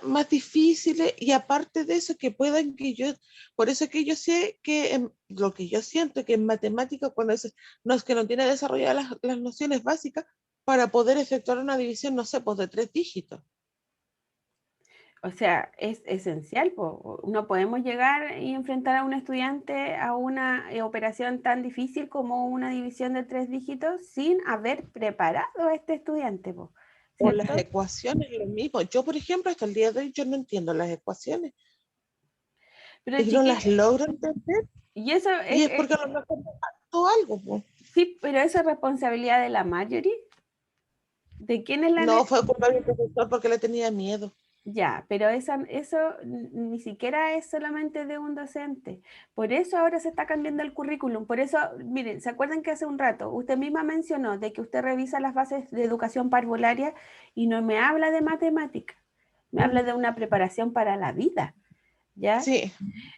más difíciles, y aparte de eso, que puedan por eso es que yo sé que lo que yo siento que en matemáticas, cuando no es que no tiene desarrolladas las nociones básicas para poder efectuar una división, no sé, pues de 3 dígitos. O sea, es esencial, po. No podemos llegar y enfrentar a un estudiante a una operación tan difícil como una división de 3 dígitos sin haber preparado a este estudiante, po, O las ¿cierto? ecuaciones, lo mismo. Yo, por ejemplo, hasta el día de hoy, yo no entiendo las ecuaciones. Pero Y no las logro entender, y eso y es porque a lo mejor me faltó algo, pues. sí, pero eso es responsabilidad de la Marjorie. ¿De quién es la No, fue culpa del profesor porque le tenía miedo. Ya, pero eso ni siquiera es solamente de un docente. Por eso ahora se está cambiando el currículum. Por eso, miren, ¿se acuerdan que hace un rato usted misma mencionó de que usted revisa las bases de educación parvularia y no me habla de matemática? Me habla de una preparación para la vida, ¿ya? Sí.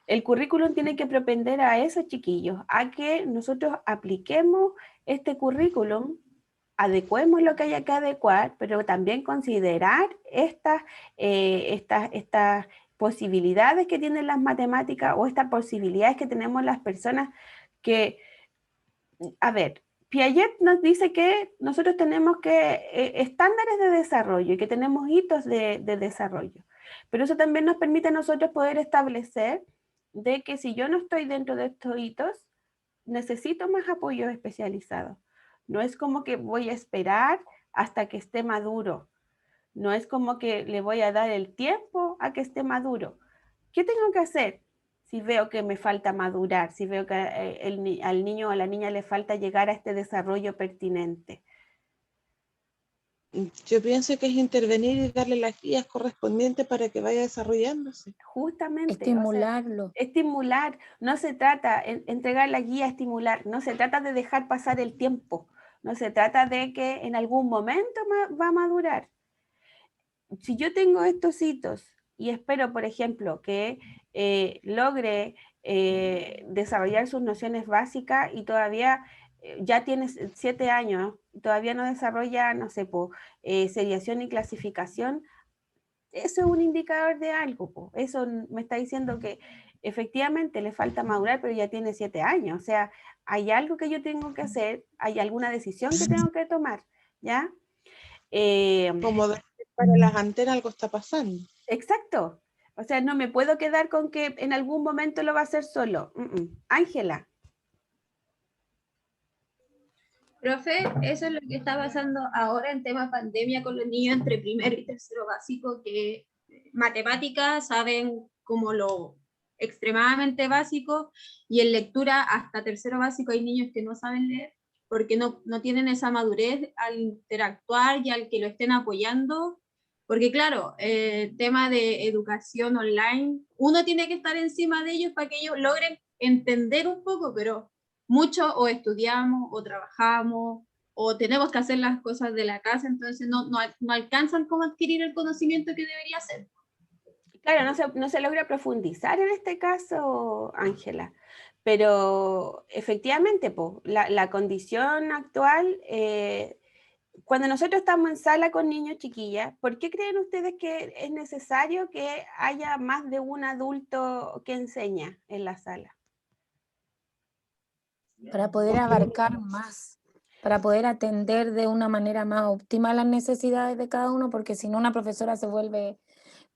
El currículum tiene que propender a esos chiquillos, a que nosotros apliquemos este currículum, adecuemos lo que haya que adecuar, pero también considerar estas posibilidades que tienen las matemáticas o estas posibilidades que tenemos las personas que, a ver, Piaget nos dice que nosotros tenemos estándares de desarrollo y que tenemos hitos de desarrollo, pero eso también nos permite a nosotros poder establecer de que si yo no estoy dentro de estos hitos, necesito más apoyo especializado. No es como que voy a esperar hasta que esté maduro. No es como que le voy a dar el tiempo a que esté maduro. ¿Qué tengo que hacer? Si veo que me falta madurar, si veo que al niño o a la niña le falta llegar a este desarrollo pertinente. Yo pienso que es intervenir y darle las guías correspondientes para que vaya desarrollándose. Justamente. Estimularlo. O sea, estimular. No se trata de entregar la guía, estimular. No se trata de dejar pasar el tiempo. No se trata de que en algún momento va a madurar. Si yo tengo estos hitos y espero, por ejemplo, que logre desarrollar sus nociones básicas y todavía ya tiene 7 años, todavía no desarrolla, no sé, seriación y clasificación, eso es un indicador de algo. Eso me está diciendo que efectivamente le falta madurar, pero ya tiene 7 años. O sea, hay algo que yo tengo que hacer, hay alguna decisión que tengo que tomar, ¿ya? Como para las antenas algo está pasando. Exacto. O sea, no me puedo quedar con que en algún momento lo va a hacer solo. Ángela. Profe, eso es lo que está pasando ahora en tema pandemia con los niños entre primero y tercero básico, que matemáticas saben como lo extremadamente básico, y en lectura hasta tercero básico hay niños que no saben leer porque no tienen esa madurez al interactuar y al que lo estén apoyando, porque claro, tema de educación online, uno tiene que estar encima de ellos para que ellos logren entender un poco, pero mucho o estudiamos o trabajamos o tenemos que hacer las cosas de la casa, entonces no alcanzan como adquirir el conocimiento que debería ser. Claro, no se logra profundizar en este caso, Ángela, pero efectivamente, la condición actual, cuando nosotros estamos en sala con niños chiquillas, ¿por qué creen ustedes que es necesario que haya más de un adulto que enseña en la sala? Para poder abarcar más, para poder atender de una manera más óptima las necesidades de cada uno, porque si no una profesora se vuelve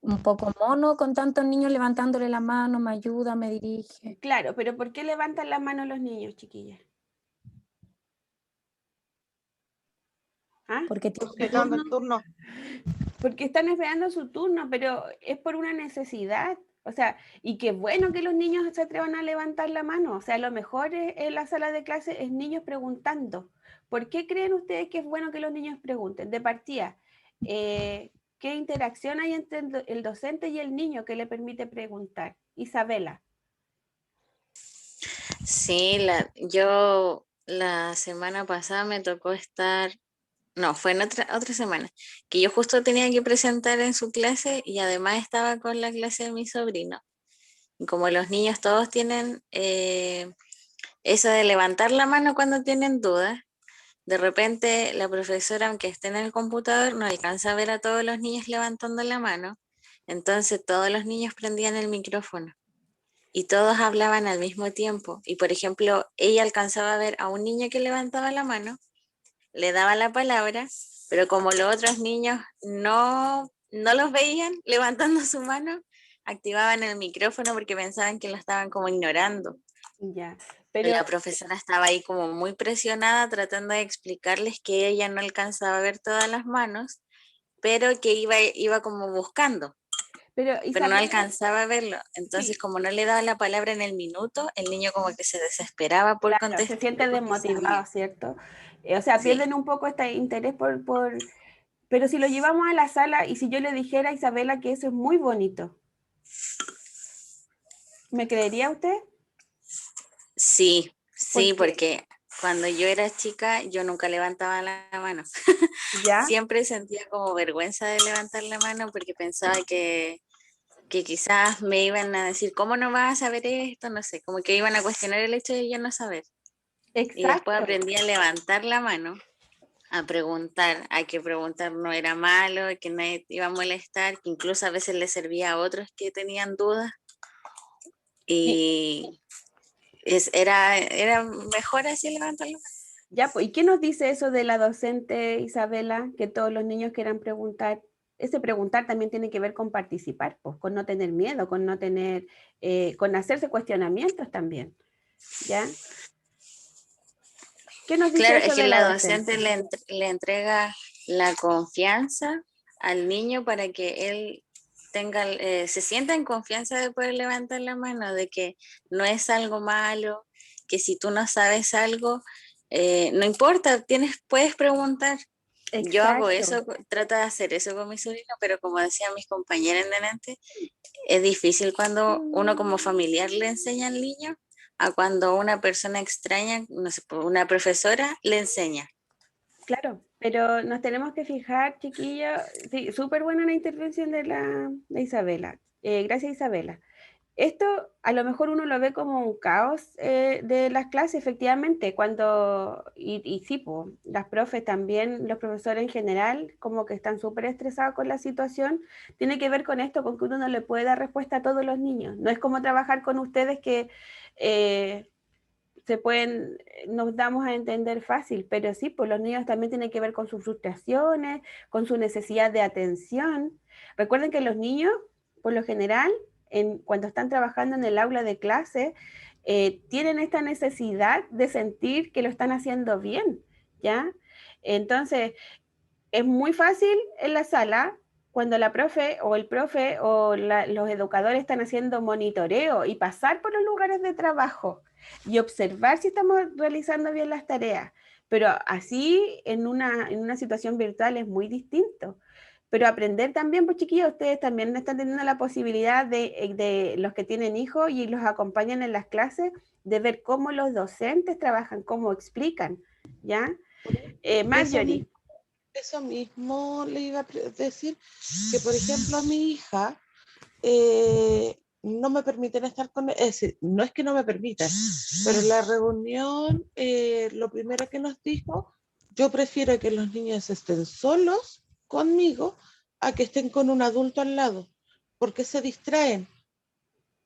un poco mono con tantos niños levantándole la mano, me ayuda, me dirige. Claro, pero ¿por qué levantan la mano los niños, chiquillas? ¿Ah? Porque Respetando el turno. Porque están esperando su turno, pero es por una necesidad. O sea, y qué bueno que los niños se atrevan a levantar la mano. O sea, lo mejor en la sala de clase es niños preguntando. ¿Por qué creen ustedes que es bueno que los niños pregunten? De partida, ¿qué interacción hay entre el docente y el niño que le permite preguntar? Isabela. Sí, yo la semana pasada me tocó estar, no, fue en otra semana, que yo justo tenía que presentar en su clase y además estaba con la clase de mi sobrino. Y como los niños todos tienen eso de levantar la mano cuando tienen dudas, de repente la profesora, aunque esté en el computador, no alcanza a ver a todos los niños levantando la mano Entonces todos los niños prendían el micrófono y todos hablaban al mismo tiempo. Y por ejemplo, ella alcanzaba a ver a un niño que levantaba la mano, le daba la palabra, pero como los otros niños no los veían levantando su mano, activaban el micrófono porque pensaban que lo estaban como ignorando. Ya, pero La profesora estaba ahí como muy presionada tratando de explicarles que ella no alcanzaba a ver todas las manos, pero que iba como buscando, pero no Isabela, alcanzaba a verlo. Entonces, sí, como no le daba la palabra en el minuto, el niño como que se desesperaba por claro, se contestar siente porque desmotivado, sabía. ¿cierto? O sea, Sí. pierden un poco este interés pero si lo llevamos a la sala y si yo le dijera a Isabela que eso es muy bonito, ¿me creería usted? Sí, sí, Porque, porque cuando yo era chica, yo nunca levantaba la mano. ¿ya? Siempre sentía como vergüenza de levantar la mano porque pensaba que quizás me iban a decir, ¿cómo no vas a saber esto? No sé, como que iban a cuestionar el hecho de yo no saber. Y después Exacto. aprendí a levantar la mano, a que preguntar no era malo, que nadie te iba a molestar, que incluso a veces le servía a otros que tenían dudas. Y era mejor así levantar la mano. Ya, pues, ¿y qué nos dice eso de la docente Isabela? Que todos los niños quieran preguntar. Ese preguntar también tiene que ver con participar, pues, con no tener miedo, con no tener, con hacerse cuestionamientos también, ¿ya? ¿Qué nos dice Claro, eso es que de la la docente? docente le entrega la confianza al niño para que él se sienta en confianza de poder levantar la mano, de que no es algo malo, que si tú no sabes algo, no importa, puedes preguntar. Yo hago Exacto. eso, trato de hacer eso con mi sobrino, pero como decían mis compañeras delante, es difícil cuando uno como familiar le enseña al niño a cuando una persona extraña, no sé, una profesora le enseña. Claro, pero nos tenemos que fijar, chiquillos, sí, súper buena la intervención de Isabela. Gracias, Isabela. Esto a lo mejor uno lo ve como un caos de las clases, efectivamente, y sí, po, las profes también, los profesores en general, como que están súper estresados con la situación, tiene que ver con esto, con que uno no le puede dar respuesta a todos los niños. No es como trabajar con ustedes que eh, nos damos a entender fácil, pero sí, pues los niños también tienen que ver con sus frustraciones, con su necesidad de atención. Recuerden que los niños, por lo general, cuando están trabajando en el aula de clase, tienen esta necesidad de sentir que lo están haciendo bien, ¿ya? Entonces, es muy fácil en la sala cuando la profe o el profe o los educadores están haciendo monitoreo y pasar por los lugares de trabajo y observar si estamos realizando bien las tareas. Pero así en una situación virtual es muy distinto. Pero aprender también, pues chiquillos, ustedes también están teniendo la posibilidad de los que tienen hijos y los acompañan en las clases, de ver cómo los docentes trabajan, cómo explican, ¿ya? Marjorie. Eso mismo le iba a decir, que por ejemplo a mi hija no me permiten estar con él, es decir, no es que no me permitan, pero en la reunión lo primero que nos dijo, yo prefiero que los niños estén solos conmigo a que estén con un adulto al lado, porque se distraen.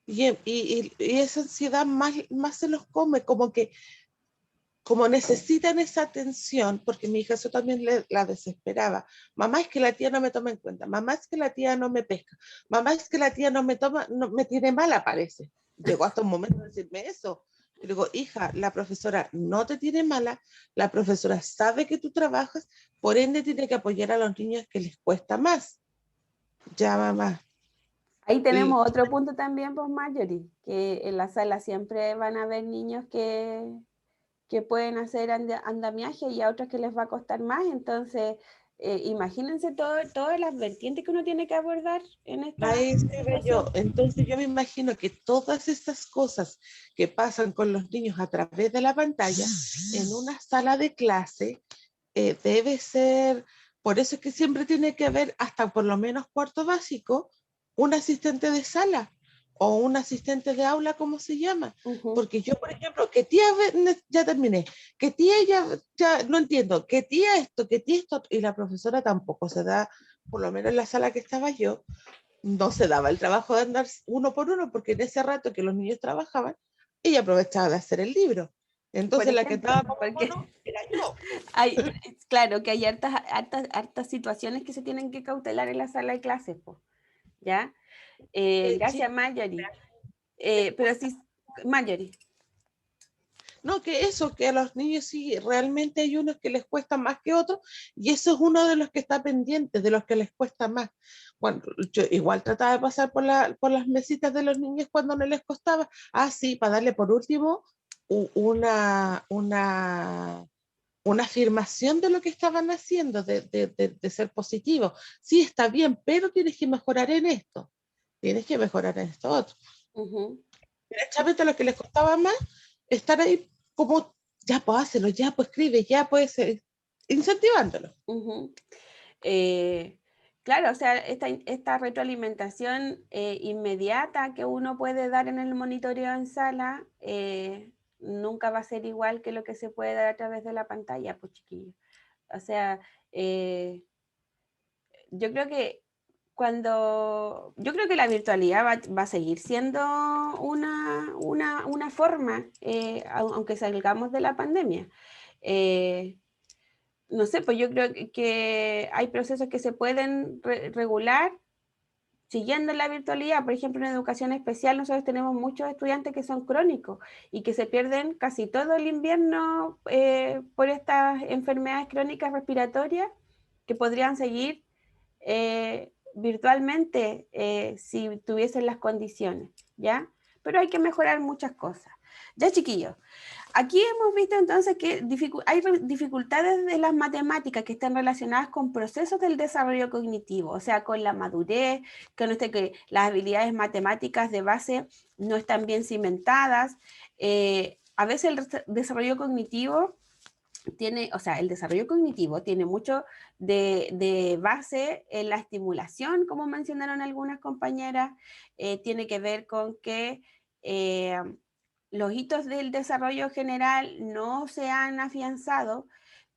Y esa ansiedad más se los come, como necesitan esa atención, porque mi hija eso también la desesperaba. Mamá, es que la tía no me toma en cuenta. Mamá, es que la tía no me pesca. Mamá, es que la tía no me toma, no me tiene mala, parece. Llegó hasta un momento de decirme eso. Y digo, hija, la profesora no te tiene mala, la profesora sabe que tú trabajas, por ende tiene que apoyar a los niños que les cuesta más. Ya, mamá. Ahí Y tenemos otro punto también, pues Marjorie, que en la sala siempre van a haber niños que pueden hacer andamiaje y a otros que les va a costar más. Entonces, imagínense todas las vertientes que uno tiene que abordar en esta ahí iba yo. situación. Entonces yo me imagino que todas estas cosas que pasan con los niños a través de la pantalla en una sala de clase debe ser, por eso es que siempre tiene que haber hasta por lo menos cuarto básico un asistente de sala o un asistente de aula, como se llama. Porque yo, por ejemplo, que tía, ya terminé, que tía ya no entiendo, que tía esto, y la profesora tampoco se da, por lo menos en la sala que estaba yo, no se daba el trabajo de andar uno por uno, porque en ese rato que los niños trabajaban, ella aprovechaba de hacer el libro. Entonces la que ejemplo, estaba como porque mono era yo. hay, claro que hay hartas situaciones que se tienen que cautelar en la sala de clases, po, ¿ya? Gracias, Sí, Marjorie. Pero sí, Marjorie. no, que eso, que a los niños sí, realmente hay unos que les cuesta más que otros, y eso es uno de los que está pendiente, de los que les cuesta más. Bueno, yo igual trataba de pasar por las mesitas de los niños cuando no les costaba. Ah, sí, para darle por último una afirmación de lo que estaban haciendo, de ser positivo. Sí, está bien, pero tienes que mejorar en esto, tienes que mejorar en esto otro. Derechamente a lo que les costaba más, estar ahí como, ya pues hácelo, ya pues escribe, ya pues incentivándolo. Claro, o sea, esta retroalimentación inmediata que uno puede dar en el monitoreo en sala nunca va a ser igual que lo que se puede dar a través de la pantalla, pues chiquillos. O sea, yo creo que yo creo que la virtualidad va a seguir siendo una forma, aunque salgamos de la pandemia. No sé, pues yo creo que hay procesos que se pueden regular siguiendo la virtualidad. Por ejemplo, en educación especial nosotros tenemos muchos estudiantes que son crónicos y que se pierden casi todo el invierno por estas enfermedades crónicas respiratorias que podrían seguir virtualmente si tuviesen las condiciones, ¿ya? Pero hay que mejorar muchas cosas. Ya, chiquillos, aquí hemos visto entonces que hay dificultades de las matemáticas que están relacionadas con procesos del desarrollo cognitivo, o sea, con la madurez, que las habilidades matemáticas de base no están bien cimentadas. A veces el desarrollo cognitivo el desarrollo cognitivo tiene mucho de base en la estimulación, como mencionaron algunas compañeras, tiene que ver con que los hitos del desarrollo general no se han afianzado,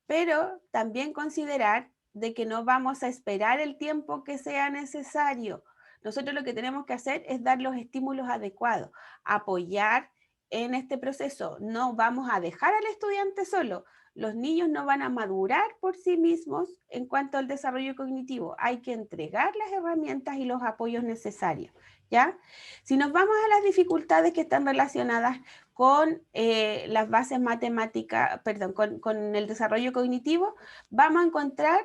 pero también considerar de que no vamos a esperar el tiempo que sea necesario. Nosotros lo que tenemos que hacer es dar los estímulos adecuados, apoyar en este proceso. No vamos a dejar al estudiante solo. Los niños no van a madurar por sí mismos en cuanto al desarrollo cognitivo. Hay que entregar las herramientas y los apoyos necesarios, ¿ya? Si nos vamos a las dificultades que están relacionadas con las bases matemáticas, perdón, con el desarrollo cognitivo, vamos a encontrar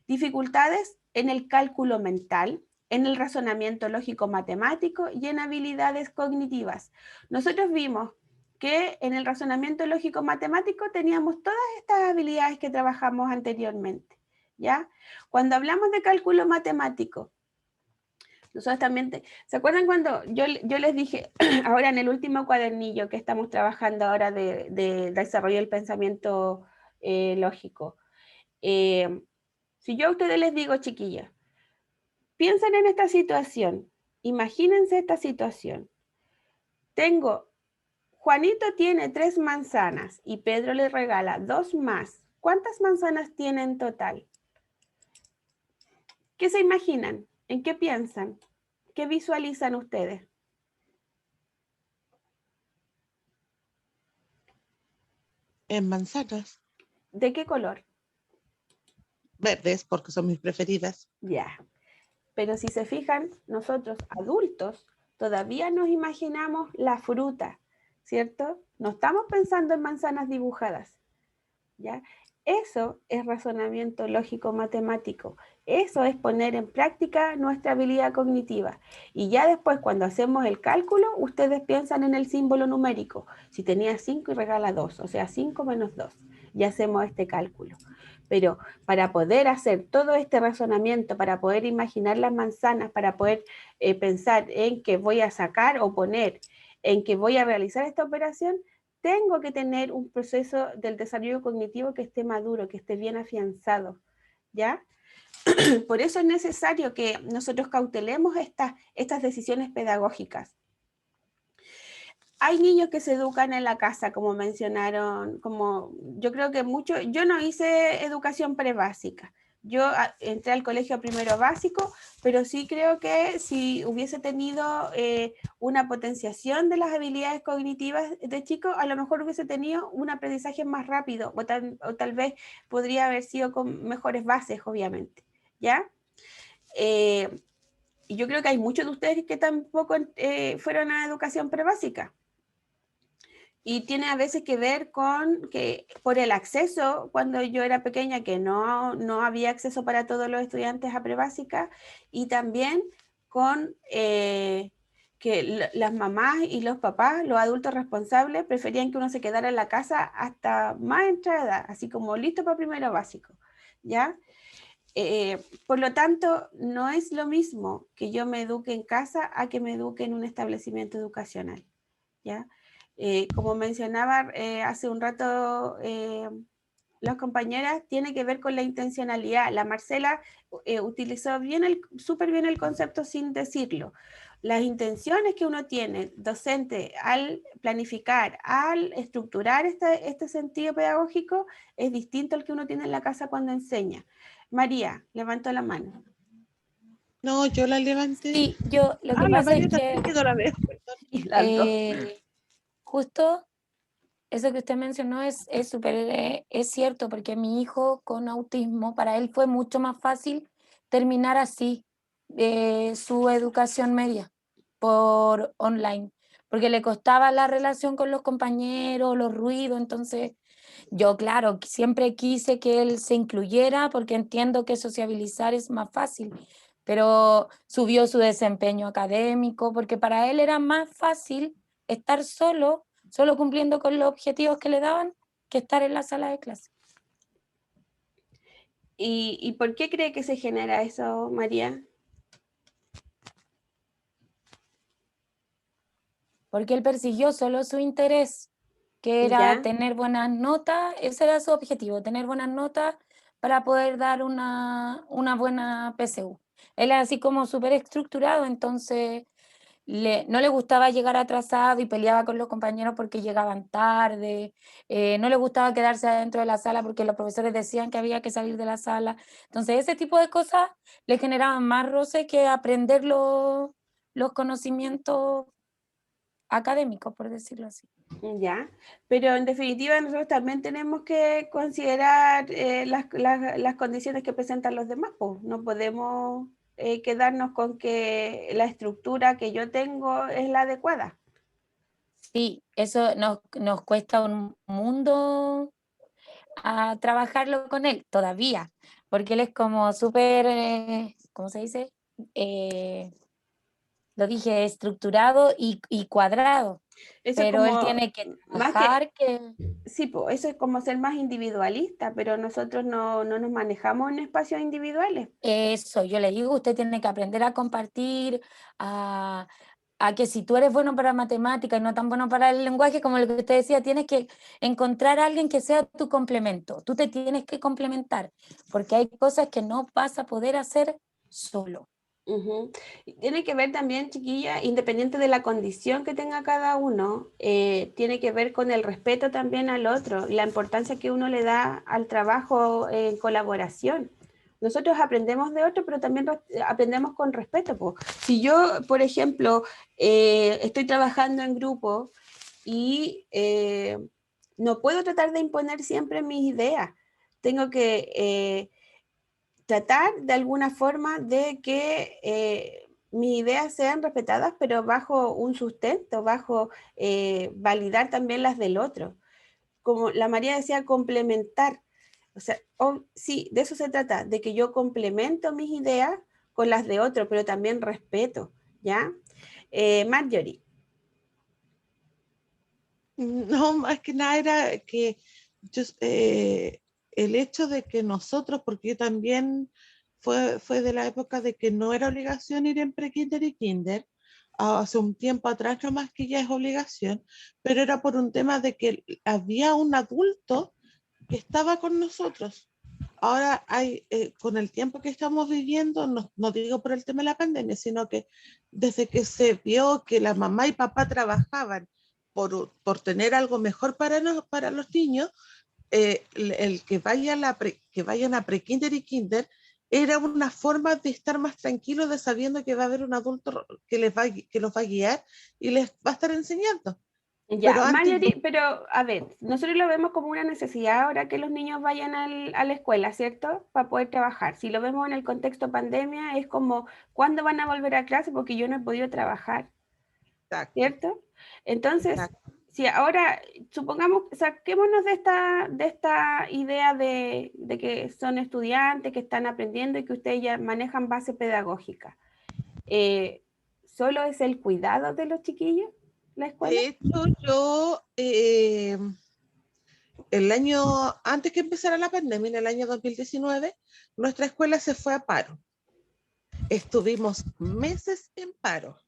dificultades en el cálculo mental, en el razonamiento lógico matemático y en habilidades cognitivas. Nosotros vimos que en el razonamiento lógico matemático teníamos todas estas habilidades que trabajamos anteriormente, ¿ya? Cuando hablamos de cálculo matemático, nosotros también, ¿se acuerdan cuando yo les dije, ahora en el último cuadernillo que estamos trabajando ahora de desarrollo del pensamiento lógico? Si yo a ustedes les digo, chiquillas, piensen en esta situación, imagínense esta situación. Juanito tiene 3 manzanas y Pedro le regala 2 más. ¿Cuántas manzanas tiene en total? ¿Qué se imaginan? ¿En qué piensan? ¿Qué visualizan ustedes? En manzanas. ¿De qué color? Verdes, porque son mis preferidas. Ya. Pero si se fijan, nosotros adultos todavía nos imaginamos la fruta, ¿cierto? No estamos pensando en manzanas dibujadas, ¿ya? Eso es razonamiento lógico matemático. Eso es poner en práctica nuestra habilidad cognitiva. Y ya después, cuando hacemos el cálculo, ustedes piensan en el símbolo numérico. Si tenía 5 y regala 2, o sea, 5 menos 2. Y hacemos este cálculo. Pero para poder hacer todo este razonamiento, para poder imaginar las manzanas, para poder pensar en que voy a sacar o poner, en que voy a realizar esta operación, tengo que tener un proceso del desarrollo cognitivo que esté maduro, que esté bien afianzado, ¿ya? Por eso es necesario que nosotros cautelemos estas decisiones pedagógicas. Hay niños que se educan en la casa, como mencionaron, yo creo que yo no hice educación prebásica. Yo entré al colegio primero básico, pero sí creo que si hubiese tenido una potenciación de las habilidades cognitivas de chico, a lo mejor hubiese tenido un aprendizaje más rápido, o tal vez podría haber sido con mejores bases, obviamente, ¿ya? Y yo creo que hay muchos de ustedes que tampoco fueron a educación prebásica. Y tiene a veces que ver con que por el acceso, cuando yo era pequeña, que no había acceso para todos los estudiantes a prebásica, y también con que las mamás y los papás, los adultos responsables, preferían que uno se quedara en la casa hasta más entrada, así como listo para primero básico, ¿ya? Por lo tanto, no es lo mismo que yo me eduque en casa a que me eduque en un establecimiento educacional, ¿ya? Como mencionaba hace un rato las compañeras, tiene que ver con la intencionalidad. La Marcela utilizó súper bien el concepto sin decirlo. Las intenciones que uno tiene, docente, al planificar, al estructurar este sentido pedagógico, es distinto al que uno tiene en la casa cuando enseña. María, levantó la mano. No, yo la levanté. Sí, yo lo que la pasa es María también que quedó la vez, perdón. Y las dos. justo eso que usted mencionó es súper, es cierto, porque mi hijo con autismo, para él fue mucho más fácil terminar así su educación media por online, porque le costaba la relación con los compañeros, los ruidos, entonces yo, claro, siempre quise que él se incluyera porque entiendo que sociabilizar es más fácil, pero subió su desempeño académico porque para él era más fácil estar solo cumpliendo con los objetivos que le daban, que estar en la sala de clase. ¿Y por qué cree que se genera eso, María? Porque él persiguió solo su interés, que era ¿Ya? tener buenas notas, ese era su objetivo, tener buenas notas para poder dar una buena PSU. Él es así como súper estructurado, entonces no le gustaba llegar atrasado y peleaba con los compañeros porque llegaban tarde, no le gustaba quedarse adentro de la sala porque los profesores decían que había que salir de la sala. Entonces ese tipo de cosas le generaban más roce que aprender los conocimientos académicos, por decirlo así. Ya, pero en definitiva nosotros también tenemos que considerar las condiciones que presentan los demás, pues. No podemos quedarnos con que la estructura que yo tengo es la adecuada. Sí, eso nos cuesta un mundo a trabajarlo con él todavía, porque él es como súper, ¿cómo se dice? Lo dije, estructurado y cuadrado, Eso es pero él como, tiene que más trabajar sí, pues eso es como ser más individualista, pero nosotros no nos manejamos en espacios individuales. Eso, yo le digo, usted tiene que aprender a compartir, a que si tú eres bueno para matemáticas y no tan bueno para el lenguaje, como lo que usted decía, tienes que encontrar a alguien que sea tu complemento. Tú te tienes que complementar, porque hay cosas que no vas a poder hacer solo. Uh-huh. Tiene que ver también, chiquilla, independiente de la condición que tenga cada uno, tiene que ver con el respeto también al otro y la importancia que uno le da al trabajo en colaboración. Nosotros aprendemos de otro, pero también aprendemos con respeto. Po. Si yo, por ejemplo, estoy trabajando en grupo y no puedo tratar de imponer siempre mis ideas, tengo que tratar de alguna forma de que mis ideas sean respetadas, pero bajo un sustento, bajo validar también las del otro. Como la María decía, complementar. O sea, sí, de eso se trata, de que yo complemento mis ideas con las de otro, pero también respeto, ¿ya? Marjorie. No, más que nada era que el hecho de que nosotros, porque yo también fue de la época de que no era obligación ir en pre-kinder y kinder, hace un tiempo atrás nomás que ya es obligación, pero era por un tema de que había un adulto que estaba con nosotros. Ahora hay, con el tiempo que estamos viviendo, no digo por el tema de la pandemia, sino que desde que se vio que la mamá y papá trabajaban por tener algo mejor para los niños, el que vayan a pre-kinder y kinder era una forma de estar más tranquilos, de sabiendo que va a haber un adulto que los va a guiar y les va a estar enseñando. Ya, Pero antes Marjorie, pero a ver, nosotros lo vemos como una necesidad ahora que los niños vayan a la escuela, ¿cierto? Para poder trabajar. Si lo vemos en el contexto pandemia, es como, ¿cuándo van a volver a clase? Porque yo no he podido trabajar, Exacto, ¿cierto? Entonces, exacto. si ahora, supongamos, saquémonos de esta idea de que son estudiantes, que están aprendiendo y que ustedes ya manejan base pedagógica. ¿Solo es el cuidado de los chiquillos, la escuela? De hecho, yo antes que empezara la pandemia, en el año 2019, nuestra escuela se fue a paro. Estuvimos meses en paro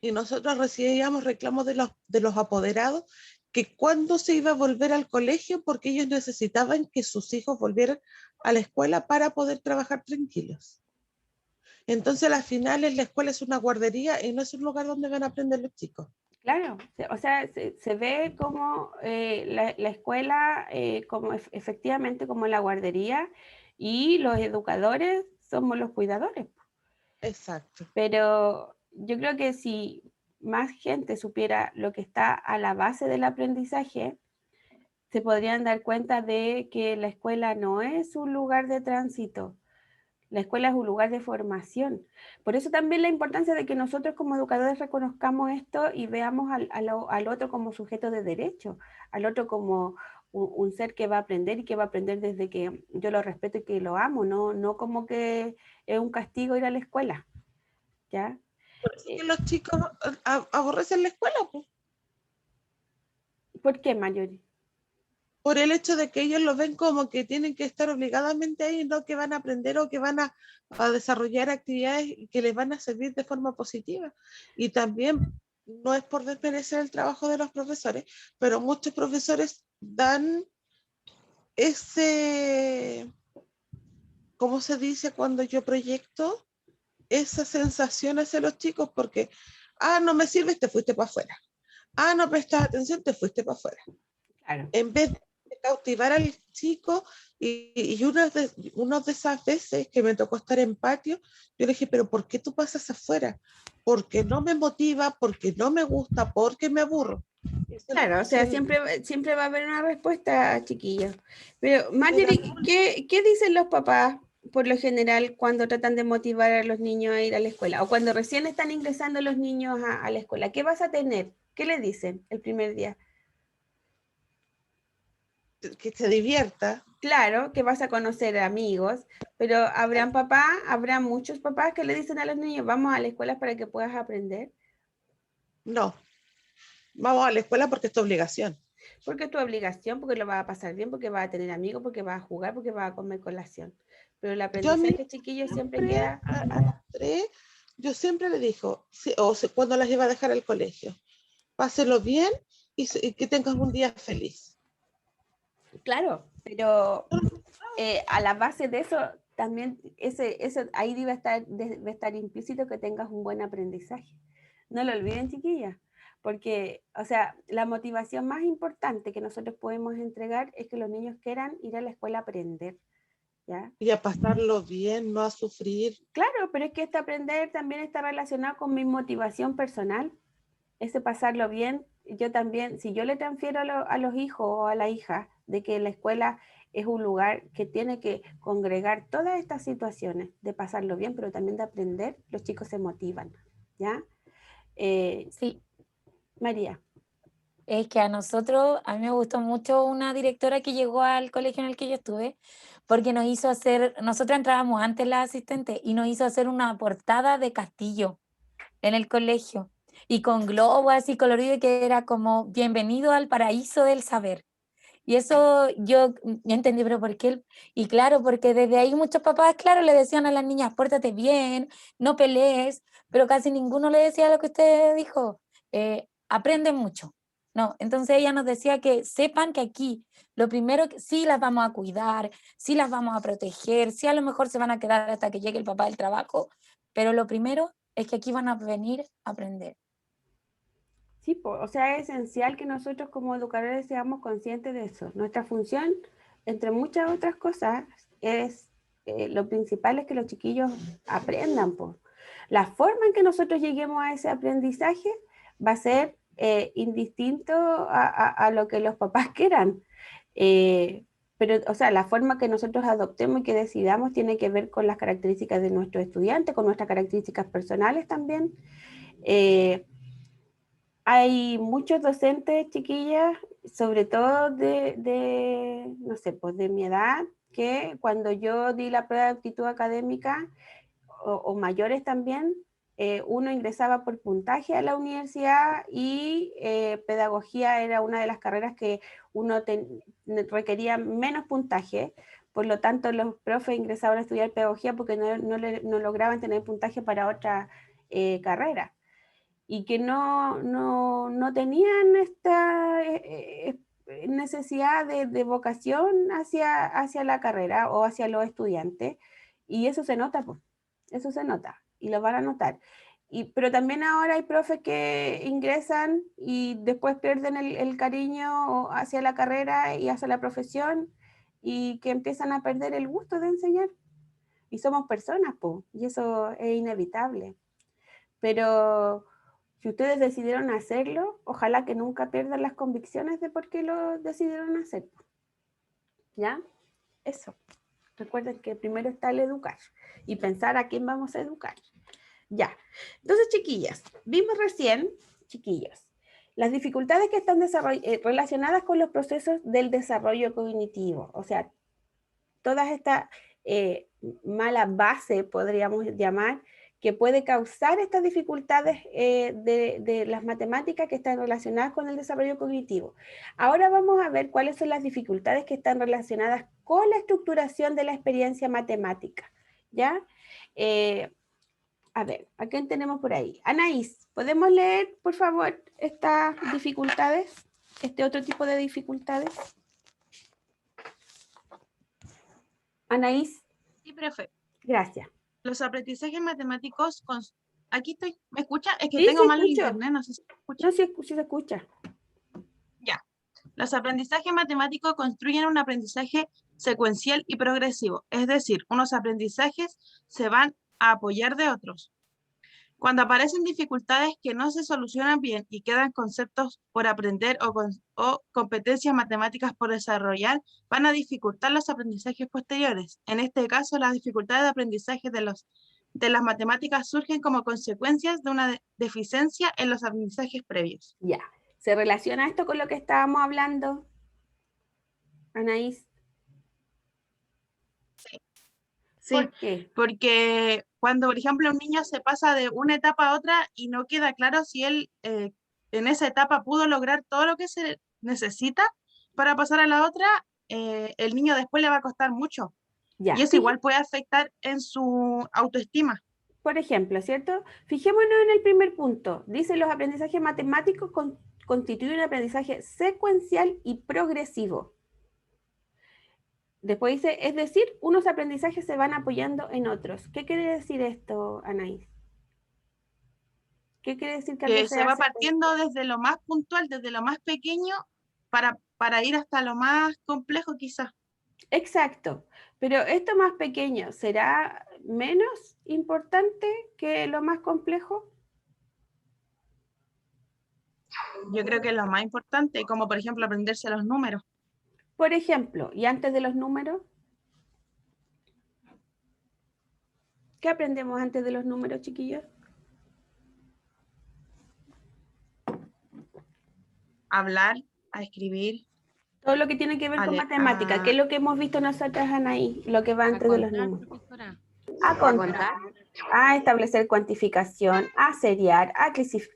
y nosotros recibíamos reclamos de los apoderados que cuándo se iba a volver al colegio, porque ellos necesitaban que sus hijos volvieran a la escuela para poder trabajar tranquilos. Entonces, al final, la escuela es una guardería y no es un lugar donde van a aprender los chicos. Claro, o sea, se ve como la escuela, como efectivamente como la guardería, y los educadores somos los cuidadores. Exacto. Pero yo creo que si más gente supiera lo que está a la base del aprendizaje, se podrían dar cuenta de que la escuela no es un lugar de tránsito. La escuela es un lugar de formación. Por eso también la importancia de que nosotros como educadores reconozcamos esto y veamos al otro como sujeto de derecho, al otro como un ser que va a aprender y que va a aprender desde que yo lo respeto y que lo amo, no como que es un castigo ir a la escuela, ¿ya? Por eso que los chicos aborrecen la escuela, pues. ¿Por qué, Mayori? Por el hecho de que ellos lo ven como que tienen que estar obligadamente ahí, no que van a aprender o que van a desarrollar actividades que les van a servir de forma positiva. Y también no es por desmerecer el trabajo de los profesores, pero muchos profesores dan ese, ¿cómo se dice cuando yo proyecto? Esa sensación hacia los chicos porque, no me sirves, te fuiste para afuera. No prestas atención, te fuiste para afuera. Claro. En vez de cautivar al chico, y una de esas veces que me tocó estar en patio, yo le dije, pero ¿por qué tú pasas afuera? Porque no me motiva, porque no me gusta, porque me aburro. Claro, o sea, siempre va a haber una respuesta, chiquillos. Pero, Marjorie, ¿qué dicen los papás por lo general cuando tratan de motivar a los niños a ir a la escuela? O cuando recién están ingresando los niños a la escuela. ¿Qué vas a tener? ¿Qué le dicen el primer día? Que se divierta. Claro, que vas a conocer amigos, pero habrá muchos papás que le dicen a los niños, vamos a la escuela para que puedas aprender. No, vamos a la escuela porque es tu obligación. Porque es tu obligación, porque lo vas a pasar bien, porque vas a tener amigos, porque vas a jugar, porque vas a comer colación. Pero el aprendizaje, chiquillo, siempre queda... A las 3, yo siempre le digo, cuando las iba a dejar al colegio, páselo bien y que tengas un día feliz. Claro, pero a la base de eso, también ahí debe estar implícito que tengas un buen aprendizaje. No lo olviden, chiquillas, porque, o sea, la motivación más importante que nosotros podemos entregar es que los niños quieran ir a la escuela a aprender, ¿ya? Y a pasarlo bien, no a sufrir. Claro, pero es que este aprender también está relacionado con mi motivación personal, ese pasarlo bien. Yo también, si yo le transfiero a los hijos o a la hija de que la escuela es un lugar que tiene que congregar todas estas situaciones de pasarlo bien, pero también de aprender, los chicos se motivan, ¿ya? Sí, María. es que a mí me gustó mucho una directora que llegó al colegio en el que yo estuve, porque nos hizo hacer, nosotros entrábamos antes las asistentes y nos hizo hacer una portada de castillo en el colegio y con globos así coloridos que era como bienvenido al paraíso del saber. Y eso yo entendí, pero ¿por qué? Y claro, porque desde ahí muchos papás, claro, le decían a las niñas, pórtate bien, no pelees, pero casi ninguno le decía lo que usted dijo, aprende mucho. No, entonces ella nos decía que sepan que aquí lo primero que sí las vamos a cuidar, sí las vamos a proteger, sí a lo mejor se van a quedar hasta que llegue el papá del trabajo, pero lo primero es que aquí van a venir a aprender. Sí, o sea, es esencial que nosotros como educadores seamos conscientes de eso. Nuestra función, entre muchas otras cosas, es lo principal es que los chiquillos aprendan. Po. La forma en que nosotros lleguemos a ese aprendizaje va a ser indistinto a lo que los papás quieran. Pero, o sea, la forma que nosotros adoptemos y que decidamos tiene que ver con las características de nuestro estudiante, con nuestras características personales también. Hay muchos docentes, chiquillas, sobre todo no sé, pues de mi edad, que cuando yo di la prueba de aptitud académica, o mayores también, uno ingresaba por puntaje a la universidad y pedagogía era una de las carreras que uno requería menos puntaje, por lo tanto los profes ingresaban a estudiar pedagogía porque no lograban tener puntaje para otra carrera. Y que no tenían esta necesidad de vocación hacia la carrera o hacia los estudiantes, y eso se nota, pues, eso se nota, y lo van a notar. Pero también ahora hay profes que ingresan y después pierden el cariño hacia la carrera y hacia la profesión, y que empiezan a perder el gusto de enseñar. Y somos personas, pues, y eso es inevitable. Pero si ustedes decidieron hacerlo, ojalá que nunca pierdan las convicciones de por qué lo decidieron hacer. ¿Ya? Eso. Recuerden que primero está el educar y pensar a quién vamos a educar. Ya. Entonces, chiquillas, vimos recién, chiquillos, las dificultades que están relacionadas con los procesos del desarrollo cognitivo. O sea, todas estas mala base, podríamos llamar, que puede causar estas dificultades de las matemáticas que están relacionadas con el desarrollo cognitivo. Ahora vamos a ver cuáles son las dificultades que están relacionadas con la estructuración de la experiencia matemática, ¿ya? A ver, ¿a quién tenemos por ahí? Anaís, ¿podemos leer, por favor, estas dificultades? Este otro tipo de dificultades. Anaís. Sí, profe. Gracias. Los aprendizajes matemáticos, aquí estoy, ¿me escucha? Es que Sí, tengo sí, mal el escucho. internet, no sé si me escucha. No, sí se escucha. Ya. Los aprendizajes matemáticos construyen un aprendizaje secuencial y progresivo, es decir, unos aprendizajes se van a apoyar de otros. Cuando aparecen dificultades que no se solucionan bien y quedan conceptos por aprender o competencias matemáticas por desarrollar, van a dificultar los aprendizajes posteriores. En este caso, las dificultades de aprendizaje de las matemáticas surgen como consecuencias de una deficiencia en los aprendizajes previos. Ya. ¿Se relaciona esto con lo que estábamos hablando, Anaís? Sí. ¿Por qué? Porque cuando, por ejemplo, un niño se pasa de una etapa a otra y no queda claro si él en esa etapa pudo lograr todo lo que se necesita para pasar a la otra, el niño después le va a costar mucho. Ya. Y eso igual puede afectar en su autoestima. Por ejemplo, ¿cierto? Fijémonos en el primer punto. Dice, los aprendizajes matemáticos constituyen un aprendizaje secuencial y progresivo. Después dice, es decir, unos aprendizajes se van apoyando en otros. ¿Qué quiere decir esto, Anaís? ¿Qué quiere decir que se va partiendo desde lo más puntual, desde lo más pequeño, para ir hasta lo más complejo quizás. Exacto, pero esto más pequeño, ¿será menos importante que lo más complejo? Yo creo que es lo más importante, como por ejemplo aprenderse los números. Por ejemplo, y antes de los números, ¿qué aprendemos antes de los números, chiquillos? Hablar, a escribir. Todo lo que tiene que ver con matemática, ¿qué es lo que hemos visto nosotras, Anaí? Lo que va antes de los números. A contar, a establecer cuantificación, a seriar, a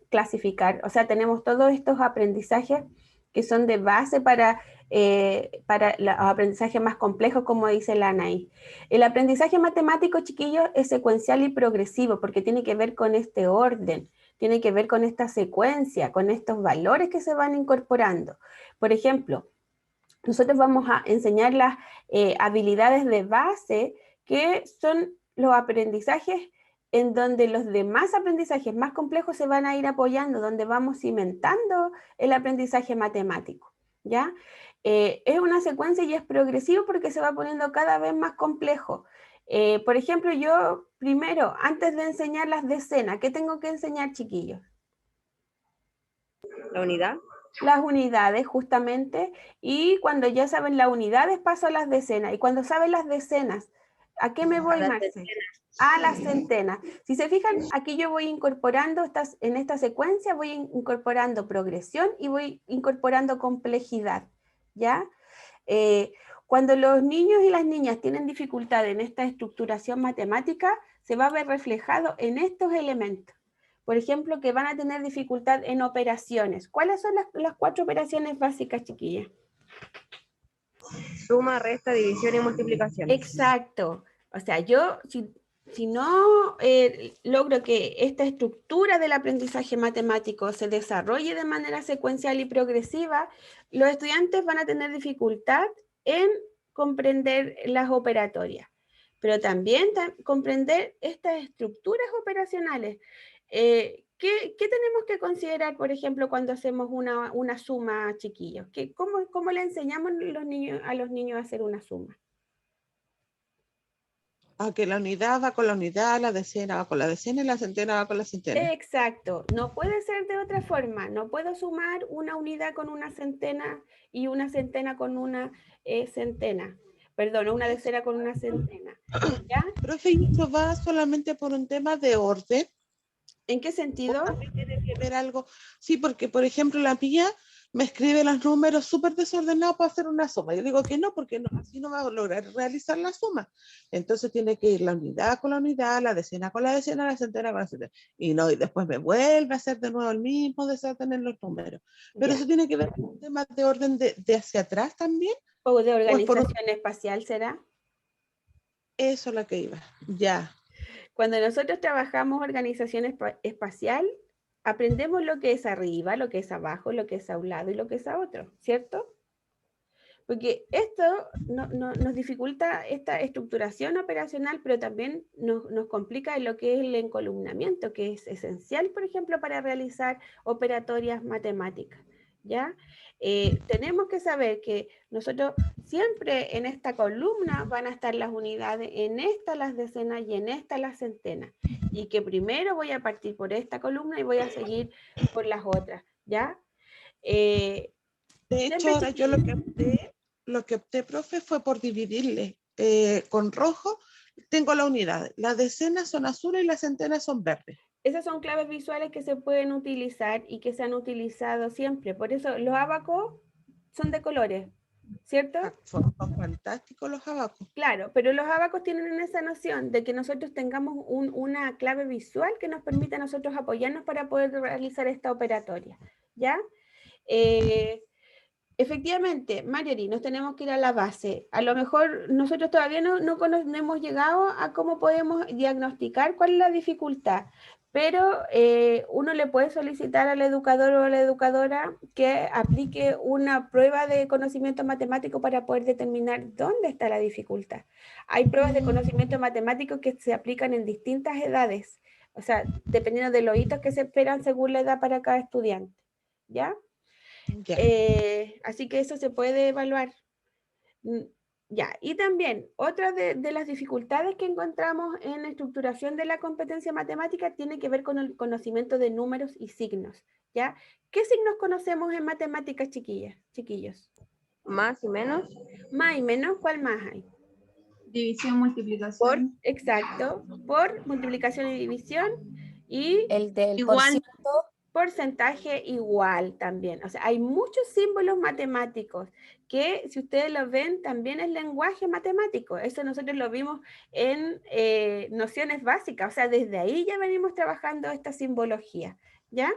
clasificar. O sea, tenemos todos estos aprendizajes que son de base para los aprendizajes más complejos, como dice la Anaí. El aprendizaje matemático, chiquillos, es secuencial y progresivo porque tiene que ver con este orden, tiene que ver con esta secuencia, con estos valores que se van incorporando. Por ejemplo, nosotros vamos a enseñar las habilidades de base, que son los aprendizajes en donde los demás aprendizajes más complejos se van a ir apoyando, donde vamos cimentando el aprendizaje matemático, ¿ya? Es una secuencia y es progresivo porque se va poniendo cada vez más complejo. Por ejemplo, yo primero, antes de enseñar las decenas, ¿qué tengo que enseñar, chiquillos? La unidad. Las unidades, justamente, y cuando ya saben las unidades paso a las decenas, y cuando saben las decenas, ¿a qué me voy, las Marce? A las centenas. Si se fijan, aquí yo voy incorporando, en esta secuencia voy incorporando progresión y voy incorporando complejidad, ¿ya? Cuando los niños y las niñas tienen dificultad en esta estructuración matemática, se va a ver reflejado en estos elementos. Por ejemplo, que van a tener dificultad en operaciones. ¿Cuáles son las 4 operaciones básicas, chiquillas? Suma, resta, división y multiplicación. Exacto. O sea, yo, si no logro que esta estructura del aprendizaje matemático se desarrolle de manera secuencial y progresiva, los estudiantes van a tener dificultad en comprender las operatorias, pero también comprender estas estructuras operacionales. ¿Qué tenemos que considerar, por ejemplo, cuando hacemos una suma, chiquillos? ¿Cómo le enseñamos a los niños a hacer una suma? A que la unidad va con la unidad, la decena va con la decena y la centena va con la centena. Exacto, no puede ser de otra forma. No puedo sumar una unidad con una centena y una centena con una centena. Perdón, una decena con una centena. ¿Ya? Profe, ¿y esto va solamente por un tema de orden? ¿En qué sentido? Tiene que ver algo. Sí, porque por ejemplo la mía me escribe los números súper desordenados para hacer una suma. Yo digo que no, porque no, así no va a lograr realizar la suma. Entonces tiene que ir la unidad con la unidad, la decena con la decena, la centena con la centena. Y no, y después me vuelve a hacer de nuevo el mismo desorden en los números. Pero Ya. eso tiene que ver con un tema de orden de hacia atrás también. ¿O de ¿O es por organización espacial será? eso la que iba? Ya. Cuando nosotros trabajamos organización espacial, aprendemos lo que es arriba, lo que es abajo, lo que es a un lado y lo que es a otro, ¿cierto? Porque esto nos dificulta esta estructuración operacional, pero también nos complica en lo que es el encolumnamiento, que es esencial, por ejemplo, para realizar operatorias matemáticas, ¿ya? Tenemos que saber que nosotros siempre en esta columna van a estar las unidades, en esta las decenas y en esta las centenas, y que primero voy a partir por esta columna y voy a seguir por las otras, ¿ya? De hecho, Siempre, ahora yo chiquillos, lo que opté, profe, fue por dividirle con rojo. Tengo la unidad. Las decenas son azules y las centenas son verdes. esas son claves visuales que se pueden utilizar y que se han utilizado siempre. Por eso los abacos son de colores, ¿cierto? Son fantásticos los abacos. Claro, pero los abacos tienen esa noción de que nosotros tengamos una clave visual que nos permita a nosotros apoyarnos para poder realizar esta operatoria, ¿ya? Efectivamente, Marjorie, nos tenemos que ir a la base. A lo mejor nosotros todavía no hemos llegado a cómo podemos diagnosticar cuál es la dificultad, pero uno le puede solicitar al educador o a la educadora que aplique una prueba de conocimiento matemático para poder determinar dónde está la dificultad. Hay pruebas de conocimiento matemático que se aplican en distintas edades, o sea, dependiendo de los hitos que se esperan según la edad para cada estudiante, ¿ya? Ya. Así que eso se puede evaluar. Ya, y también otra de las dificultades que encontramos en la estructuración de la competencia matemática tiene que ver con el conocimiento de números y signos, ¿ya? ¿Qué signos conocemos en matemáticas, chiquillos? Más y menos. Más y menos, ¿cuál más hay? División, multiplicación. Exacto, por multiplicación y división y El del Igual. porciento. porcentaje igual también. O sea, hay muchos símbolos matemáticos que si ustedes los ven también es lenguaje matemático. Eso nosotros lo vimos en nociones básicas. O sea, desde ahí ya venimos trabajando esta simbología. ¿Ya?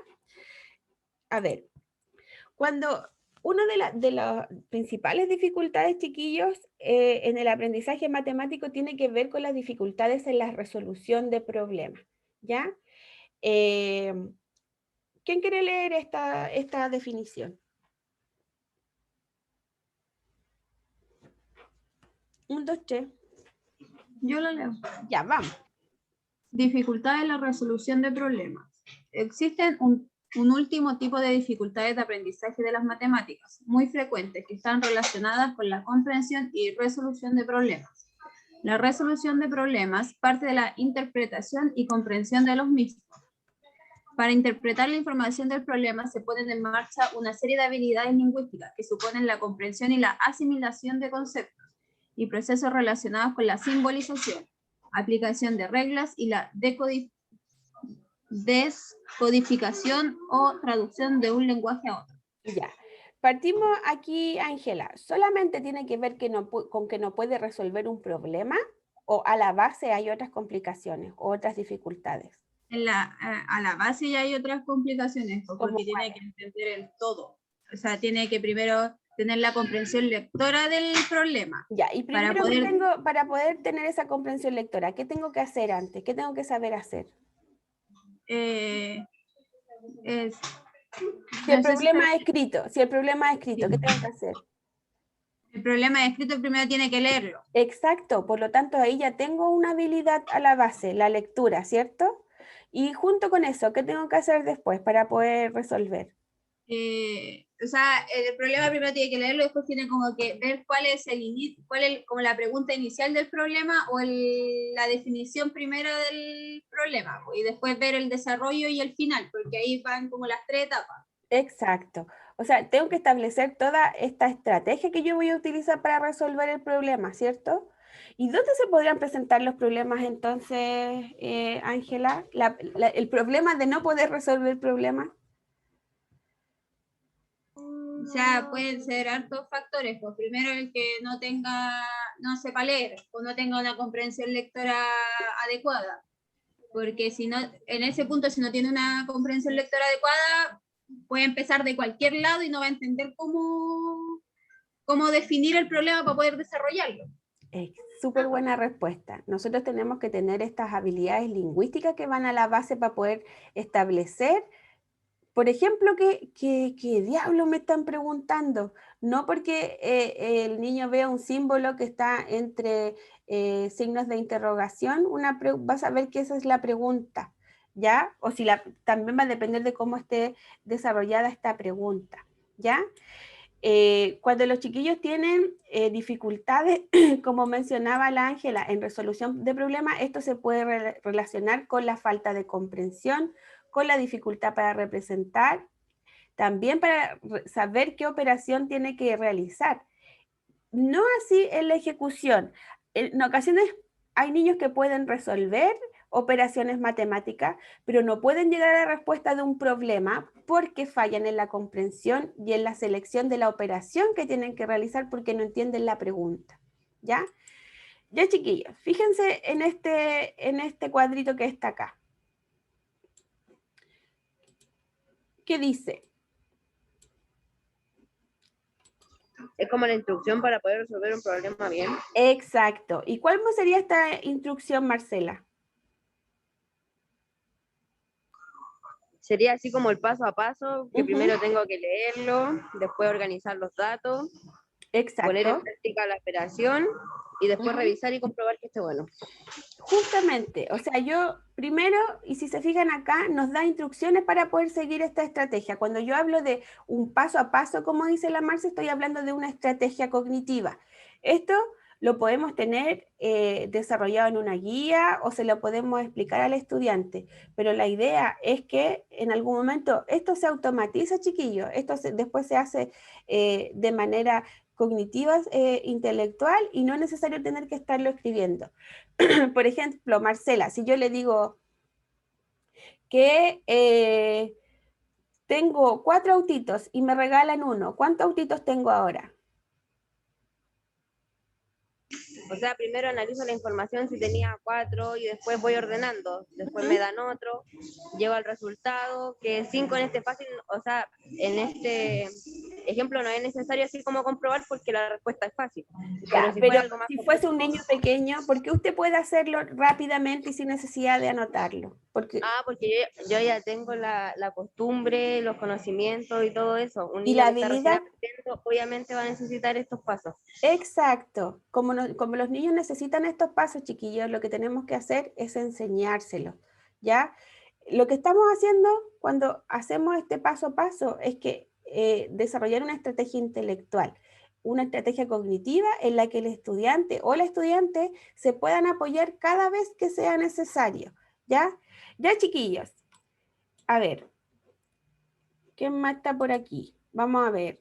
A ver, cuando una de las principales dificultades, chiquillos, en el aprendizaje matemático tiene que ver con las dificultades en la resolución de problemas. ¿Ya? ¿Quién quiere leer esta definición? 1, 2, 3. Yo lo leo. Ya, vamos. Dificultades en la resolución de problemas. Existen un último tipo de dificultades de aprendizaje de las matemáticas, muy frecuentes, que están relacionadas con la comprensión y resolución de problemas. La resolución de problemas parte de la interpretación y comprensión de los mismos. Para interpretar la información del problema se ponen en marcha una serie de habilidades lingüísticas que suponen la comprensión y la asimilación de conceptos y procesos relacionados con la simbolización, aplicación de reglas y la descodificación o traducción de un lenguaje a otro. Ya. Partimos aquí, Ángela. ¿Solamente tiene que ver con que no puede resolver un problema o a la base hay otras complicaciones o otras dificultades? A la base ya hay otras complicaciones, porque ¿Cómo tiene cuáles? que entender el todo. O sea, tiene que primero tener la comprensión lectora del problema. Ya, y Para primero para poder tener esa comprensión lectora, ¿qué tengo que hacer antes? ¿Qué tengo que saber hacer? Si Si el problema es escrito, ¿qué tengo que hacer? El problema escrito primero tiene que leerlo. Exacto, por lo tanto ahí ya tengo una habilidad a la base, la lectura, ¿cierto? Y junto con eso, ¿qué tengo que hacer después para poder resolver? O sea, el problema primero tiene que leerlo, después tiene como que ver cuál es como la pregunta inicial del problema o la definición primero del problema, y después ver el desarrollo y el final, porque ahí van como las 3 etapas. Exacto. O sea, tengo que establecer toda esta estrategia que yo voy a utilizar para resolver el problema, ¿cierto? ¿Y dónde se podrían presentar los problemas entonces, Ángela? El problema de no poder resolver el problema. O sea, pueden ser hartos factores. Pues primero el que no sepa leer o no tenga una comprensión lectora adecuada. Porque si no, en ese punto, si no tiene una comprensión lectora adecuada, puede empezar de cualquier lado y no va a entender cómo definir el problema para poder desarrollarlo. Súper buena respuesta. Nosotros tenemos que tener estas habilidades lingüísticas que van a la base para poder establecer, por ejemplo, ¿qué diablo me están preguntando? No porque el niño vea un símbolo que está entre signos de interrogación, vas a ver que esa es la pregunta, ¿ya? O si también va a depender de cómo esté desarrollada esta pregunta, ¿ya? Cuando los chiquillos tienen dificultades, como mencionaba la Ángela, en resolución de problemas, esto se puede relacionar con la falta de comprensión, con la dificultad para representar, también para saber qué operación tiene que realizar. No así en la ejecución. En ocasiones hay niños que pueden resolver operaciones matemáticas, pero no pueden llegar a la respuesta de un problema porque fallan en la comprensión y en la selección de la operación que tienen que realizar porque no entienden la pregunta. ¿Ya? Ya, chiquillos, fíjense en este cuadrito que está acá. ¿Qué dice? Es como la instrucción para poder resolver un problema bien. Exacto. ¿Y cuál sería esta instrucción, Marcela? Sería así como el paso a paso, que primero tengo que leerlo, después organizar los datos, poner en práctica la operación y después revisar y comprobar que esté bueno. Justamente, o sea, yo primero, y si se fijan acá, nos da instrucciones para poder seguir esta estrategia. Cuando yo hablo de un paso a paso, como dice la Marce, estoy hablando de una estrategia cognitiva. Esto lo podemos tener desarrollado en una guía o se lo podemos explicar al estudiante, pero la idea es que en algún momento esto se automatiza, chiquillos, después se hace de manera cognitiva, intelectual, y no es necesario tener que estarlo escribiendo. Por ejemplo, Marcela, si yo le digo que tengo 4 autitos y me regalan uno, ¿cuántos autitos tengo ahora? O sea, primero analizo la información si tenía 4 y después voy ordenando. Después me dan otro, llego al resultado, que 5 en este fácil, o sea, en este ejemplo no es necesario así como comprobar porque la respuesta es fácil. Ya, pero algo más si fuese un niño pequeño, ¿por qué usted puede hacerlo rápidamente y sin necesidad de anotarlo? Porque yo ya tengo la costumbre, los conocimientos y todo eso. Un ¿Y niño la que está recién habilidad? aprendiendo obviamente va a necesitar estos pasos. Exacto. Como los niños necesitan estos pasos, chiquillos, lo que tenemos que hacer es enseñárselos, ¿ya? Lo que estamos haciendo cuando hacemos este paso a paso es que desarrollar una estrategia intelectual, una estrategia cognitiva en la que el estudiante o la estudiante se puedan apoyar cada vez que sea necesario, ¿ya? Ya, chiquillos. A ver. ¿Quién más está por aquí? Vamos a ver.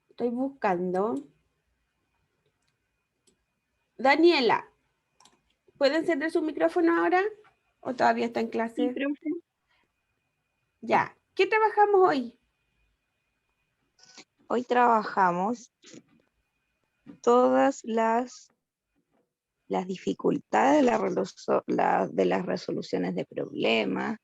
Estoy buscando. Daniela, ¿puede encender su micrófono ahora? ¿O todavía está en clase? Ya. ¿Qué trabajamos hoy? Hoy trabajamos todas las dificultades de las resoluciones de problemas,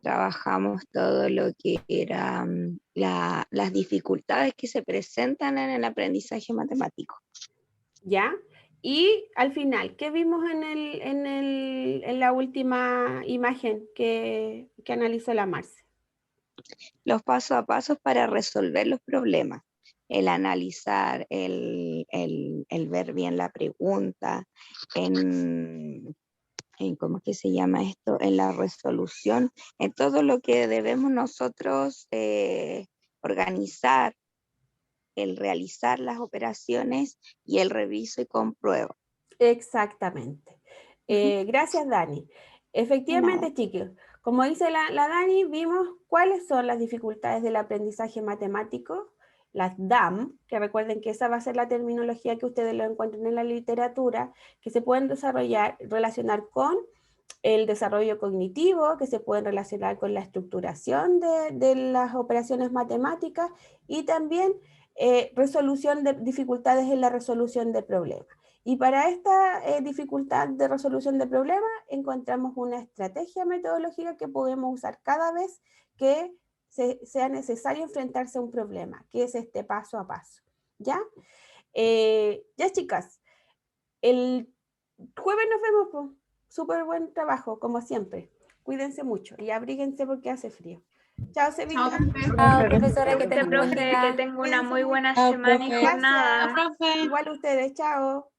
trabajamos todo lo que eran las dificultades que se presentan en el aprendizaje matemático. ¿Ya? Y al final, ¿qué vimos en la última imagen que analizó la Marce? Los pasos a pasos para resolver los problemas, el analizar, el ver bien la pregunta, en ¿cómo es que se llama esto? En la resolución, en todo lo que debemos nosotros organizar, el realizar las operaciones y el reviso y compruebo. Exactamente. Gracias, Dani. Efectivamente, chicos, como dice la Dani, vimos cuáles son las dificultades del aprendizaje matemático, las DAM, que recuerden que esa va a ser la terminología que ustedes lo encuentren en la literatura, que se pueden relacionar con el desarrollo cognitivo, que se pueden relacionar con la estructuración de las operaciones matemáticas y también resolución de dificultades en la resolución de problemas. Y para esta dificultad de resolución de problemas encontramos una estrategia metodológica que podemos usar cada vez que sea necesario enfrentarse a un problema, que es este paso a paso. ¿Ya? Ya, chicas, el jueves nos vemos, pues. Súper buen trabajo, como siempre. Cuídense mucho y abríguense porque hace frío. Chao, Sevilla. Chao, profesora, que tengan un buen Profe, día. que tenga una muy buena Cuídense semana y mucho. jornada. Gracias. Igual ustedes, chao.